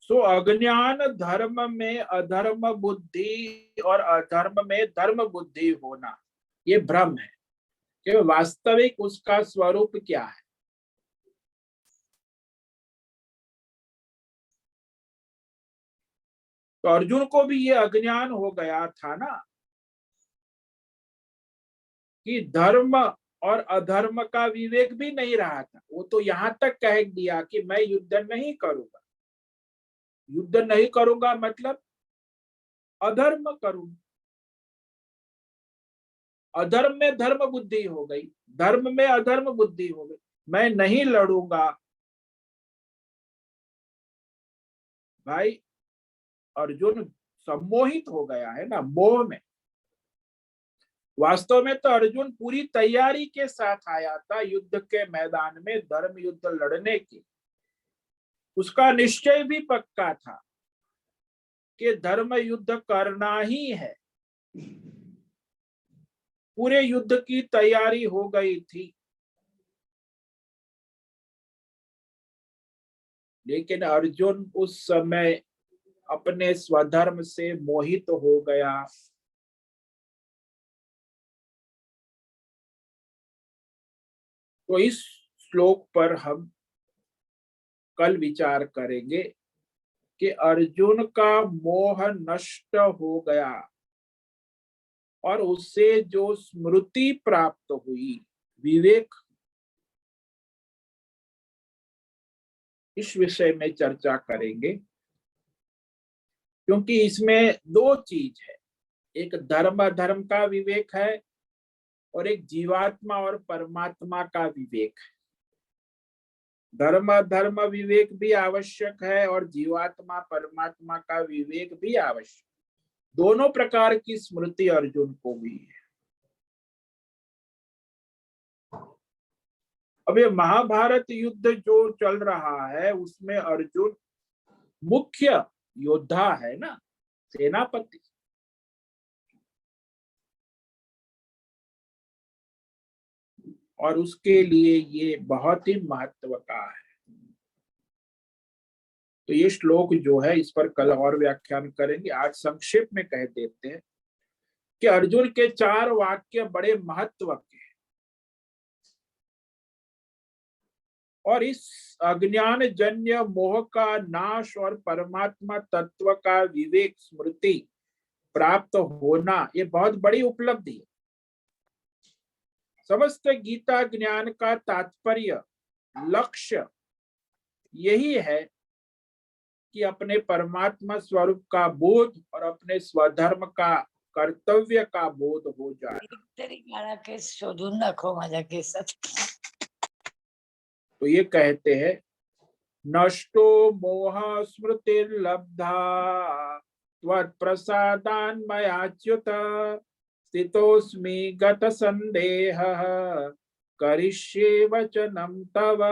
सो अज्ञान धर्म में अधर्म बुद्धि और अधर्म में धर्म बुद्धि होना, ये भ्रम है कि वास्तविक उसका स्वरूप क्या है। तो अर्जुन को भी ये अज्ञान हो गया था ना कि धर्म और अधर्म का विवेक भी नहीं रहा था। वो तो यहां तक कह दिया कि मैं युद्ध नहीं करूंगा। युद्ध नहीं करूंगा मतलब अधर्म करूंगा। अधर्म में धर्म बुद्धि हो गई, धर्म में अधर्म बुद्धि हो गई, मैं नहीं लड़ूंगा। भाई अर्जुन सम्मोहित हो गया है ना, मोह में। वास्तव में तो अर्जुन पूरी तैयारी के साथ आया था युद्ध के मैदान में धर्म युद्ध लड़ने की। उसका निश्चय भी पक्का था कि धर्म युद्ध करना ही है। पूरे युद्ध की तैयारी हो गई थी, लेकिन अर्जुन उस समय अपने स्वधर्म से मोहित हो गया। तो इस श्लोक पर हम कल विचार करेंगे कि अर्जुन का मोह नष्ट हो गया और उससे जो स्मृति प्राप्त हुई, विवेक, इस विषय में चर्चा करेंगे। क्योंकि इसमें दो चीज है, एक धर्म अधर्म का विवेक है और एक जीवात्मा और परमात्मा का विवेक है। धर्म अधर्म विवेक भी आवश्यक है और जीवात्मा परमात्मा का विवेक भी आवश्यक। दोनों प्रकार की स्मृति अर्जुन को भी है। अब ये महाभारत युद्ध जो चल रहा है उसमें अर्जुन मुख्य योद्धा है ना, सेनापति। और उसके लिए ये बहुत ही महत्व का है। तो ये श्लोक जो है इस पर कल और व्याख्यान करेंगे। आज संक्षेप में कह देते हैं कि अर्जुन के 4 वाक्य बड़े महत्व के हैं और इस अज्ञान जन्य मोह का नाश और परमात्मा तत्व का विवेक स्मृति प्राप्त होना, ये बहुत बड़ी उपलब्धि है। समस्त गीता ज्ञान का तात्पर्य, लक्ष्य यही है कि अपने परमात्मा स्वरूप का बोध और अपने स्वधर्म का कर्तव्य का बोध हो जाए। शोधून दाखव माझ्या केसात। तो ये कहते हैं, नष्टो मोह स्मृतिर्लब्धा त्वत्प्रसादान्मयाच्युत स्थितोऽस्मि गतसन्देहः करिष्ये वचनं तव।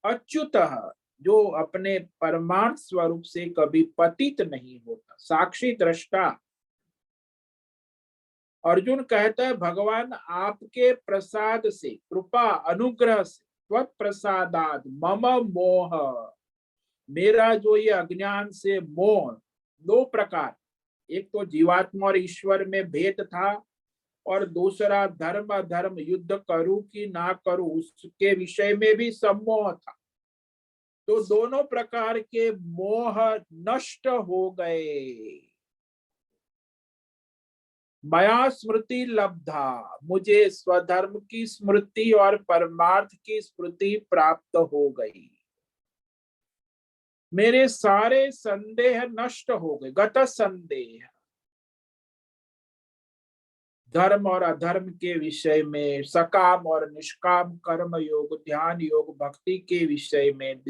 अच्युतः, जो अपने परमार्थ स्वरूप से कभी पतित नहीं होता, साक्षी दृष्टा, अर्जुन कहता है भगवान आपके प्रसाद से, कृपा अनुग्रह से, त्वत्प्रसादाद मम मोह, मेरा जो ये अज्ञान से मोह, दो प्रकार, एक तो जीवात्मा और ईश्वर में भेद था, और दूसरा धर्म अधर्म युद्ध करूं कि ना करूं उसके विषय में भी सम्मोह था। तो दोनों प्रकार के मोह नष्ट हो गए। मया स्मृति लब्धा, मुझे स्वधर्म की स्मृति और परमार्थ की स्मृति प्राप्त हो गई। मेरे सारे संदेह नष्ट हो गए। गत संदेह, धर्म और अधर्म के विषय में, सकाम और निष्काम कर्म योग, ध्यान योग, भक्ति के विषय में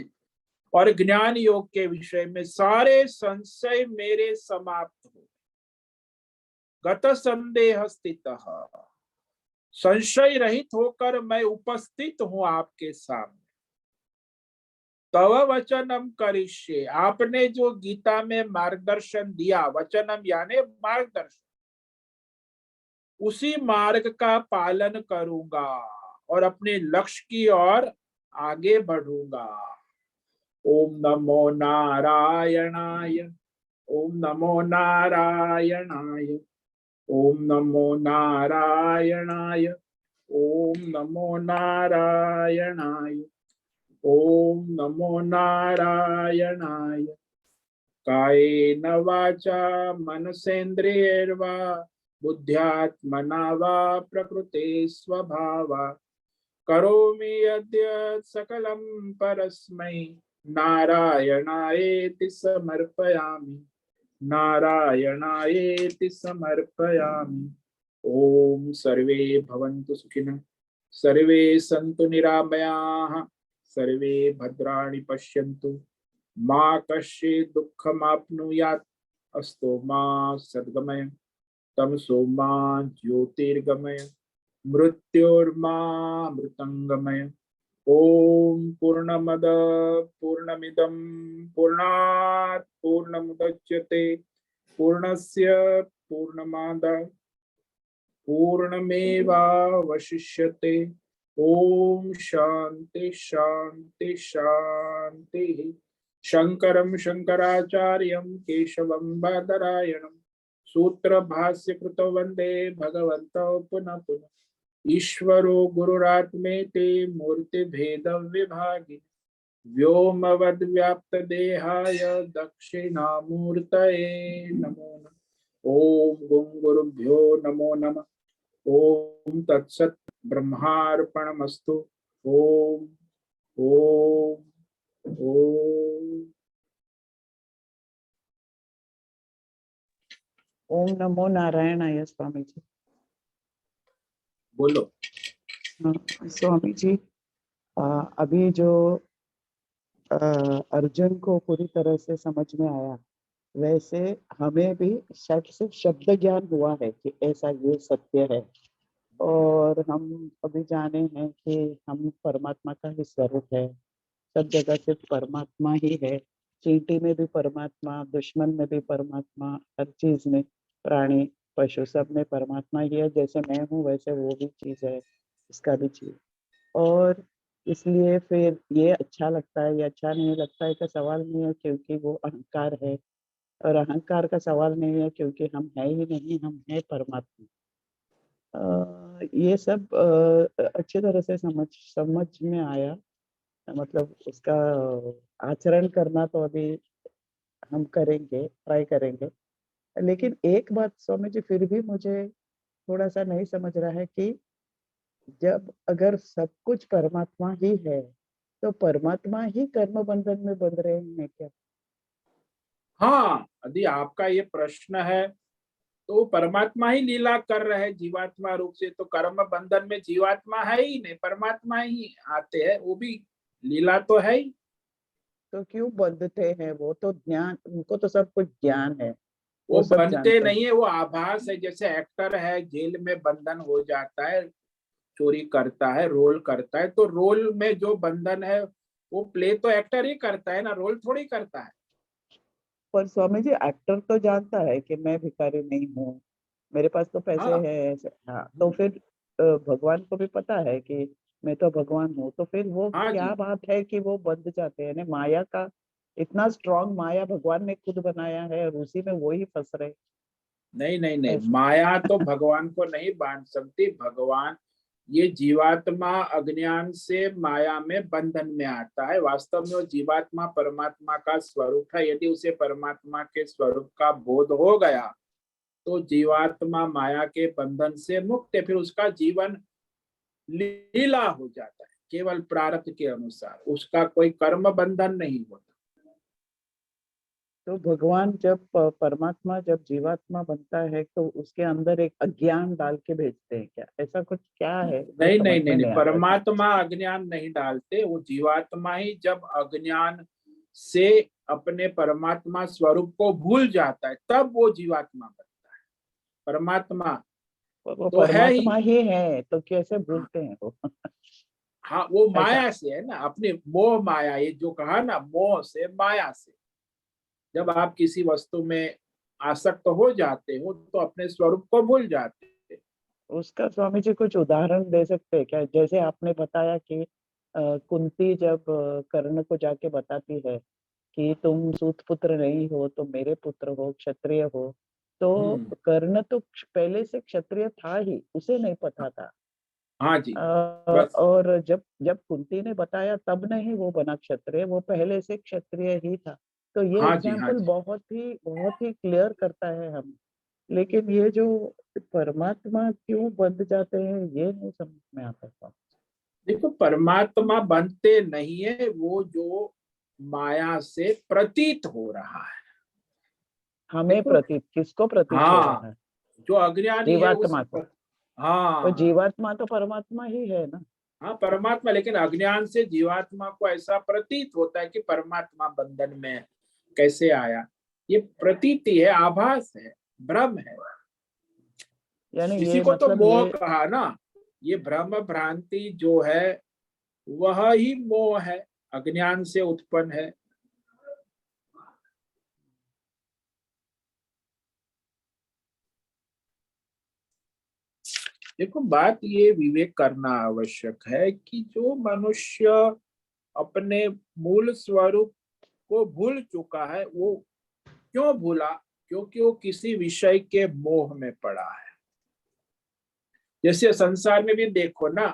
और ज्ञान योग के विषय में सारे संशय मेरे समाप्त हो। गत संदेह स्थितः, संशय रहित होकर मैं उपस्थित हूं आपके सामने। तव वचनम करिष्ये, आपने जो गीता में मार्गदर्शन दिया, वचनम यानी मार्गदर्शन, उसी मार्ग का पालन करूंगा और अपने लक्ष्य की ओर आगे बढ़ूंगा। ओम नमो नारायणाय, ओम नमो नारायणाय, ओम नमो नारायणाय, ओम नमो नारायणाय, ओम नमो नारायणाय। कायेन वाचा मनसेन्द्रियैर्वा बुद्ध्यात्मना वा प्रकृते स्वभावा करोमि यद्यत् सकलं परस्मै नारायणायेति समर्पयामि, नारायणायेति समर्पयामि। ओम सर्वे भवन्तु सुखिनः, सर्वे सन्तु निरामयाः, सर्वे भद्राणि पश्यन्तु, मा कश्चित् दुःखमाप्नुयात्, अस्तो मा सद्गमय, तमसो मा ज्योतिर्गमय, मृत्योर्मा मृतंगमय। ओम पूर्णमद पूर्णमिदं पूर्णात् पूर्णमुदच्यते पूर्णस्य पूर्णमादाय पूर्णमेवावशिष्यते। ओम शांति शांति शांति। शंकरं शंकराचार्यं केशवं बादरायणं सूत्र भाष्य कृतो वंदे भगवन्तौ पुनः पुनः। ईश्वरो गुरुरात्मेति मूर्ति भेद विभागी, व्योमवद् व्याप्त देहाय दक्षिणामूर्तये नमो नमः। ओम गुं गुरुभ्यो नमो नमः। ओम तत्सत् ब्रह्मार्पणमस्तु। ओम ओम ओम। ओम नमो नारायणाय स्वामी जी। बोलो। स्वामी जी, अभी जो अर्जुन को पूरी तरह से समझ में आया, वैसे हमें भी सिर्फ शब्द ज्ञान हुआ है कि ऐसा ये सत्य है, और हम अभी जाने हैं कि हम परमात्मा का ही स्वरूप है। सब जगह सिर्फ परमात्मा ही है। चींटी में भी परमात्मा, दुश्मन में भी परमात्मा, हर चीज में, प्राणी पशु सब में परमात्मा ही है। जैसे मैं हूँ वैसे वो भी चीज है, इसका भी चीज। और इसलिए फिर ये अच्छा लगता है, ये अच्छा नहीं लगता है का सवाल नहीं है, क्योंकि वो अहंकार है। और अहंकार का सवाल नहीं है, क्योंकि हम है ही नहीं, हम है परमात्मा। ये सब अच्छी तरह से समझ में आया। मतलब उसका आचरण करना तो अभी हम करेंगे, ट्राई करेंगे। लेकिन एक बात स्वामी जी फिर भी मुझे थोड़ा सा नहीं समझ रहा है कि जब अगर सब कुछ परमात्मा ही है, तो परमात्मा ही कर्म बंधन में बंध रहे हैं क्या? हाँ, यदि आपका ये प्रश्न है तो परमात्मा ही लीला कर रहे हैं जीवात्मा रूप से, तो कर्म बंधन में जीवात्मा है ही नहीं, परमात्मा ही आते हैं, वो भी लीला तो है ही। तो क्यों बंधते हैं? वो तो ज्ञान, उनको तो सब कुछ ज्ञान है, वो वो सब बनते जानते हैं। नहीं है, वो आभास है। जैसे एक्टर है, जेल में बंधन हो जाता है, चोरी करता है, रोल करता है, तो रोल में जो बंधन है वो प्ले तो एक्टर ही करता है ना, रोल थोड़ी करता है। पर स्वामी जी एक्टर तो जानता है कि मैं भिखारी नहीं हूँ, मेरे पास तो पैसे हाँ। है ऐसे, हाँ, तो फिर भगवान को भी पता है कि मैं तो भगवान हूँ, तो फिर वो हाँ क्या जी। बात है कि वो बंध जाते हैं, यानी माया का इतना स्ट्रांग माया भगवान ने खुद बनाया है और उसी में वो ही फंस रहे। नहीं नहीं नहीं, ऐसा माया तो भगवान को नहीं बांध सकती। भगवान, ये जीवात्मा अज्ञान से माया में बंधन में आता है। वास्तव में वो जीवात्मा परमात्मा का स्वरूप है। यदि उसे परमात्मा के स्वरूप का बोध हो गया तो जीवात्मा माया के बंधन से मुक्त है। फिर उसका जीवन लीला हो जाता है, केवल प्रारब्ध के अनुसार। उसका कोई कर्म बंधन नहीं होता। तो भगवान जब परमात्मा जब जीवात्मा बनता है तो उसके अंदर एक अज्ञान डाल के भेजते हैं क्या, ऐसा कुछ क्या है, वो नहीं समझ नहीं नहीं में नहीं, नहीं आता था। परमात्मा अज्ञान नहीं डालते। वो जीवात्मा ही जब अज्ञान से अपने परमात्मा स्वरूप को भूल जाता है तब वो जीवात्मा बनता है। परमात्मा वो तो है ही। परमात्मा ही है तो कैसे भूलते हैं वो। हाँ, वो ऐसा माया से है ना, अपने मोह माया, ये जो कहा ना, मोह से माया से। जब आप किसी वस्तु में आसक्त हो जाते हो तो अपने स्वरूप को भूल जाते हैं। उसका स्वामी जी कुछ उदाहरण दे सकते हैं क्या, जैसे आपने बताया कि कुंती जब कर्ण को जाके बताती है कि तुम सूत पुत्र नहीं हो, तुम मेरे पुत्र हो, क्षत्रिय हो, तो हम्म। कर्ण तो पहले से क्षत्रिय था ही, उसे नहीं पता था। हाँ जी। अ, बस। और जब जब कुंती ने बताया तब नहीं वो बना क्षत्रिय, वो पहले से क्षत्रिय ही था। तो ये हाँ जी। हाँ एग्जाम्पल जी। बहुत ही क्लियर करता है हम। लेकिन ये जो परमात्मा क्यों बंध जाते हैं ये नहीं समझ में आता था। देखो, परमात्मा बनते नहीं है, वो जो माया से प्रतीत हो रहा है। हमें देखो, प्रतीत, किसको प्रतीत हो हाँ, रहा है? जो अज्ञानी है उस जीवात्मा को। तो हाँ। जीवात्मा तो परमात्मा ही है ना। हाँ, परमात्मा, लेकिन अज्ञान से जीवात्मा को ऐसा प्रतीत होता है कि परमात्मा बंधन में कैसे आया। ये प्रतीति है, आभास है, भ्रम है। यानी इसी ये को तो मतलब मोह ये कहा ना। ये भ्रम भ्रांति जो है वह ही मोह है, अज्ञान से उत्पन्न है। देखो, बात ये विवेक करना आवश्यक है कि जो मनुष्य अपने मूल स्वरूप को भूल चुका है, वो क्यों भूला? क्योंकि वो किसी विषय के मोह में पड़ा है। जैसे संसार में भी देखो ना,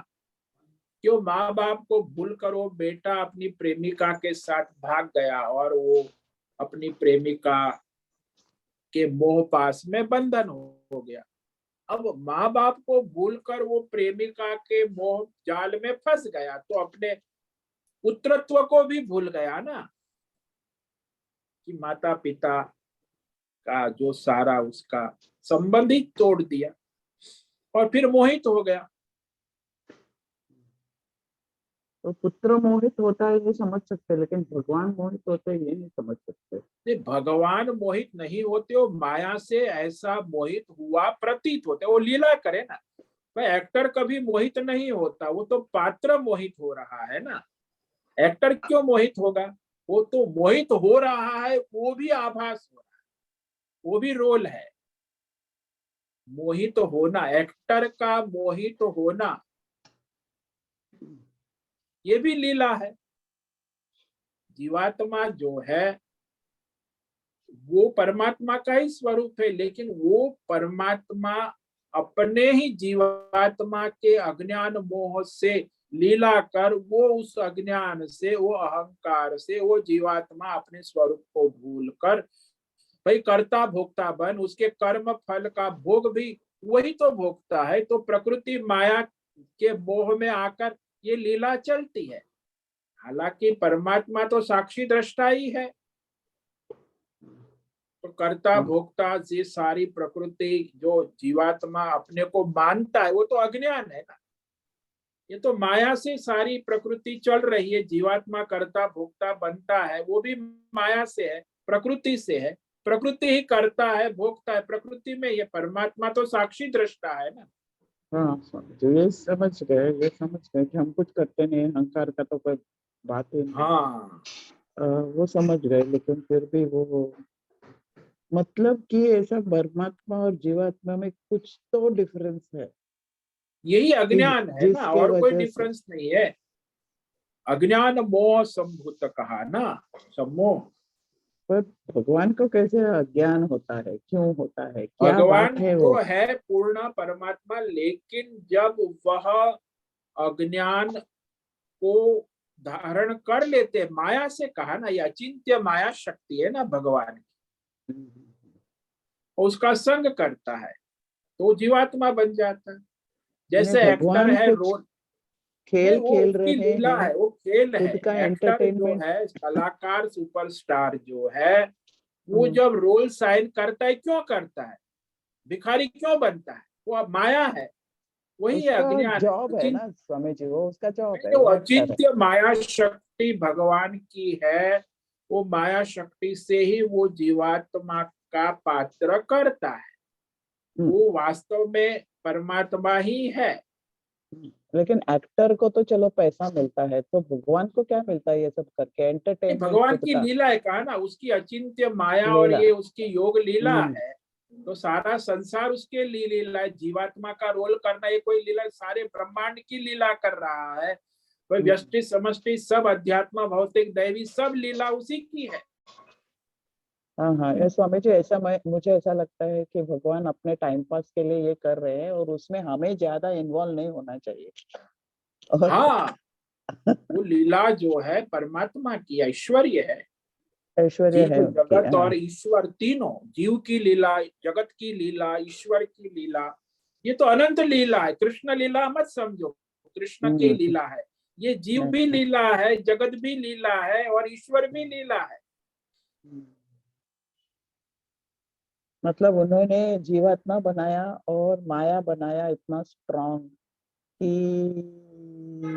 क्यों माँ बाप को भूल कर वो बेटा अपनी प्रेमिका के साथ भाग गया और वो अपनी प्रेमिका के मोह पास में बंधन हो गया। अब माँ बाप को भूलकर वो प्रेमिका के मोह जाल में फंस गया तो अपने पुत्रत्व को भी भूल गया ना, कि माता पिता का जो सारा उसका संबंध ही तोड़ दिया और फिर मोहित हो गया। तो पुत्र मोहित होता है ये समझ सकते हैं, लेकिन भगवान मोहित होते हैं ये नहीं समझ सकते। नहीं, भगवान मोहित नहीं होते, वो माया से ऐसा मोहित हुआ प्रतीत होते। वो लीला करे ना भाई, एक्टर कभी मोहित नहीं होता, वो तो पात्र मोहित हो रहा है ना। एक्टर क्यों मोहित होगा? वो तो मोहित हो रहा है, वो भी आभास हो रहा है, वो भी रोल है। मोहित होना, एक्टर का मोहित होना, ये भी लीला है। जीवात्मा जो है वो परमात्मा का ही स्वरूप है, लेकिन वो परमात्मा अपने ही जीवात्मा के अज्ञान मोह से लीला कर, वो उस अज्ञान से, वो अहंकार से, वो जीवात्मा अपने स्वरूप को भूल कर भाई कर्ता भोक्ता बन, उसके कर्म फल का भोग भी वही तो भोगता है। तो प्रकृति माया के मोह में आकर ये लीला चलती है। हालांकि परमात्मा तो साक्षी दृष्टा ही है। तो कर्ता हाँ, भोक्ता ये सारी प्रकृति जो जीवात्मा अपने को मानता है वो तो अज्ञान है ना। ये तो माया से सारी प्रकृति चल रही है। जीवात्मा कर्ता भोक्ता बनता है, वो भी माया से है, प्रकृति से है। प्रकृति ही करता है, भोगता है प्रकृति में। ये परमात्मा तो साक्षी दृष्टा है ना। हाँ, तो ये समझ गए, ये समझ गए कि हम कुछ करते नहीं, अहंकार का तो कोई बात ही नहीं। हाँ। वो समझ गए, लेकिन फिर भी वो मतलब कि ऐसा परमात्मा और जीवात्मा में कुछ तो डिफरेंस है यही कि अज्ञान है ना, जिसके और कोई वजह से। डिफरेंस नहीं है। अज्ञान मोह संभूत कहा ना, सम्मोह। पर भगवान को कैसे अज्ञान होता है, क्यों होता है, क्या बात भगवान है तो वो? है पूर्ण परमात्मा, लेकिन जब वह अज्ञान को धारण कर लेते, माया से कहा ना, ये अचिंत्य माया शक्ति है ना भगवान की, उसका संग करता है तो वो जीवात्मा बन जाता है। यानी जैसे एक्टर भगवान है कुछ रोल, नहीं खेल वो खेल उसकी रहे लीला हैं, है, वो खेल है। खुद का एक्टर जो एंटरटेनमेंट। है, कलाकार सुपरस्टार जो है, वो हम्म, जब रोल साइन करता है, क्यों करता है, भिखारी क्यों बनता है, वो अब माया है, वही है उसका अज्ञान है, जॉब है अचिंत्य। ना स्वामी जी, वो उसका जॉब है, जो वो एक्टर है। अचिंत्य माया शक्ति भगवान की है, वो माया शक्ति से ही वो जीवात्मा का पात्र करता है, हम्म, वो वास्तव में परमात्मा ही है। लेकिन एक्टर को तो चलो पैसा मिलता है, तो भगवान को क्या मिलता है ये सब करके? ये एंटरटेनमेंट भगवान खुद की का। लीला है, कहा ना, उसकी अचिंत्य माया और लीला। ये उसकी योग लीला हम्म है। तो सारा संसार उसके लिए लीला है, जीवात्मा का रोल करना ये कोई लीला, सारे ब्रह्मांड की लीला कर रहा है। कोई हम्म। व्यष्टि समष्टि सब, अध्यात्म भौतिक दैवी सब लीला उसी की है। हाँ हाँ, ये स्वामी जी, ऐसा मुझे ऐसा लगता है कि भगवान अपने टाइम पास के लिए ये कर रहे हैं और उसमें हमें ज्यादा इन्वॉल्व नहीं होना चाहिए। और हाँ, वो लीला जो है परमात्मा की ऐश्वर्य है। ऐश्वर्य जीव है उनकी। जगत हाँ। और ईश्वर तीनों, जीव की लीला, जगत की लीला, ईश्वर की लीला, ये तो अनंत लीला है। कृष्ण लीला मत समझो, कृष्ण की हम्म, लीला है। ये जीव भी नहीं। लीला है, जगत भी लीला है, और ईश्वर भी लीला है। मतलब उन्होंने जीवात्मा बनाया और माया बनाया इतना स्ट्रांग कि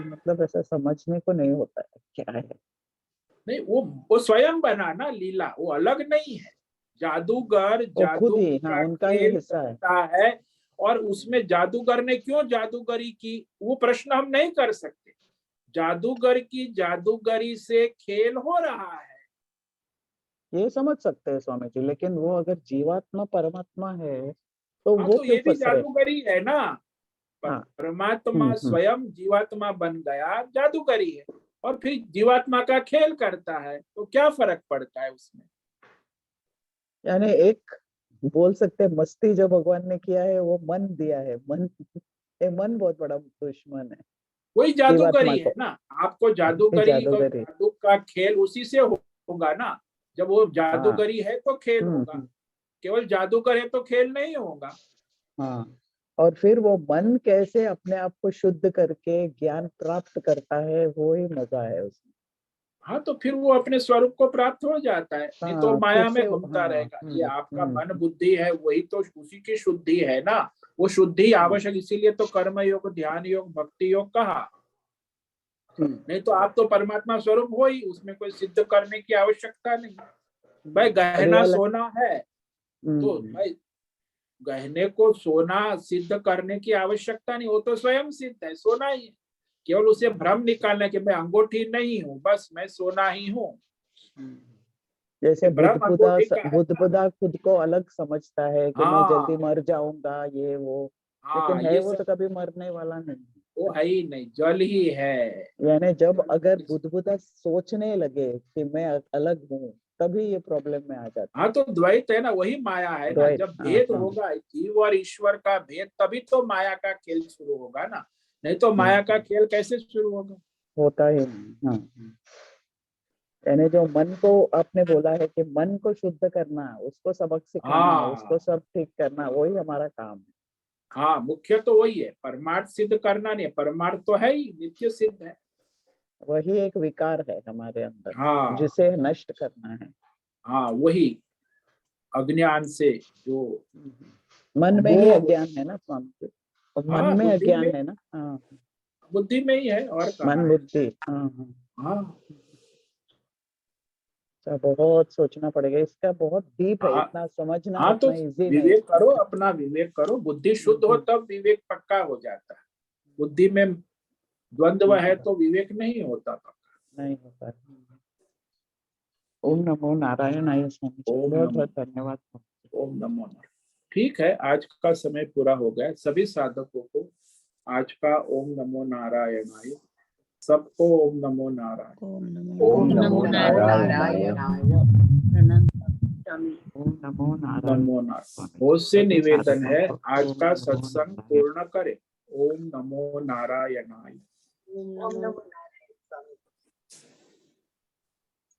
मतलब ऐसा समझने को नहीं होता है क्या है। नहीं, वो स्वयं बना ना लीला, वो अलग नहीं है। जादूगर वो खुद जादू ही, हाँ, का उनका ही खेल हिस्सा है। करता है, और उसमें जादूगर ने क्यों जादूगरी की, वो प्रश्न हम नहीं कर सकते। जादूगर की जादूगरी से खेल हो रहा है। ये समझ सकते हैं स्वामी जी, लेकिन वो अगर जीवात्मा परमात्मा है तो हाँ, वो तो क्यों ये भी फंस रहे? जादूगरी है ना। हाँ। परमात्मा स्वयं जीवात्मा बन गया, जादूगरी है, और फिर जीवात्मा का खेल करता है, तो क्या फर्क पड़ता है उसमें। यानी एक बोल सकते हैं मस्ती जो भगवान ने किया है, वो मन दिया है। मन, ये मन बहुत बड़ा दुश्मन है वही जीवात्मा जादूगरी है को। ना। आपको ये जादूगरी और जादूगरी। जादू का खेल उसी से होगा ना। जब वो हाँ। जादूगरी है तो खेल होगा, हम्म। केवल जादूगर है तो खेल नहीं होगा। हाँ। और फिर वो मन कैसे अपने आप को शुद्ध करके ज्ञान प्राप्त करता है, वो ही मजा है उसमें। हाँ, तो फिर वो अपने स्वरूप को प्राप्त हो जाता है, नहीं तो हाँ, फिर माया से। में घूमता हाँ। रहेगा। ये आपका मन बुद्धि है, वही तो उसी की शुद्धि है ना। वो शुद्धि हम्म, आवश्यक, इसीलिए तो कर्म योग, ध्यान योग, भक्ति योग कहा। हम्म, नहीं तो आप तो परमात्मा स्वरूप हो ही, उसमें कोई सिद्ध करने की आवश्यकता नहीं। भाई अभी गहना वाला। सोना है, तो हम्म, भाई गहने को सोना सिद्ध करने की आवश्यकता नहीं, वो तो स्वयं सिद्ध है, सोना ही है। केवल उसे भ्रम निकालने के मैं अंगूठी नहीं हूँ, बस मैं सोना ही हूँ। ये जैसे भ्रम अंगूठी का है बुद्ध ना। बुद्धा खुद को अलग समझता है कि मैं जल्दी हाँ मर जाऊंगा, ये वो। हाँ, लेकिन है ये वो तो सब कभी मरने वाला नहीं। वो है ही नहीं, जल ही है। यानी जब अगर बुद्ध बुद्धा सोचने लगे कि मैं अलग हूँ, तभी ये प्रॉब्लम में आ जाता हाँ, तो द्वैत है ना, वही माया है है। ना। राइट। जब हाँ भेद हाँ। होगा, जीव और ईश्वर का भेद, तभी तो माया का खेल शुरू होगा ना। नहीं तो माया का हम्म, खेल कैसे शुरू होगा। होता ही नहीं। हाँ। यानी जो मन को आपने बोला है कि मन को शुद्ध करना, उसको सबक सिखाना, उसको हाँ सब ठीक करना, वही हमारा काम है। हाँ, मुख्य तो वही है, परमार्थ सिद्ध करना नहीं, परमार्थ तो है ही नित्य सिद्ध है। वही एक विकार है हमारे अंदर, हाँ जिसे नष्ट करना है। हाँ, वही अज्ञान से जो मन में ही मोह। अज्ञान है ना स्वामी जी, और मन हाँ, में बुद्धि में, अज्ञान है ना। हाँ। बुद्धि में ही है, और कहाँ मन है। बुद्धि। हाँ हाँ। हाँ अच्छा, बहुत सोचना पड़ेगा, इसका बहुत डीप है, हाँ इतना समझना हाँ, तो उतना इजी नहीं विवेक करो, है। अपना विवेक करो, बुद्धि शुद्ध हो तब विवेक पक्का हो जाता है। बुद्धि में द्वंद्व है तो विवेक नहीं होता पक्का। नहीं होता। ओम नमो नारायणाय स्वामी जी, ओम बहुत नमो बहुत धन्यवाद। ओम नमो नारायण। ठीक है, आज का समय पूरा हो गया। सभी साधकों को आज का ओम नमो नारायणाय, सबको ओम नमो नारायण। ओम नमो नारायणाय। प्रणाम स्वामी। ओम नमो नारायण नमो नारायण। स्वामी बहुत जी, से सभी निवेदन साधकों है, को आज ओम का नमो सत्संग नारायण। पूर्ण करें। ओम नमो नारायणाय।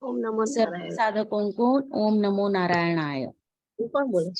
ओम नमो सब नारायण। साधकों को ओम नमो नारायणाय। ऊपर बोलो।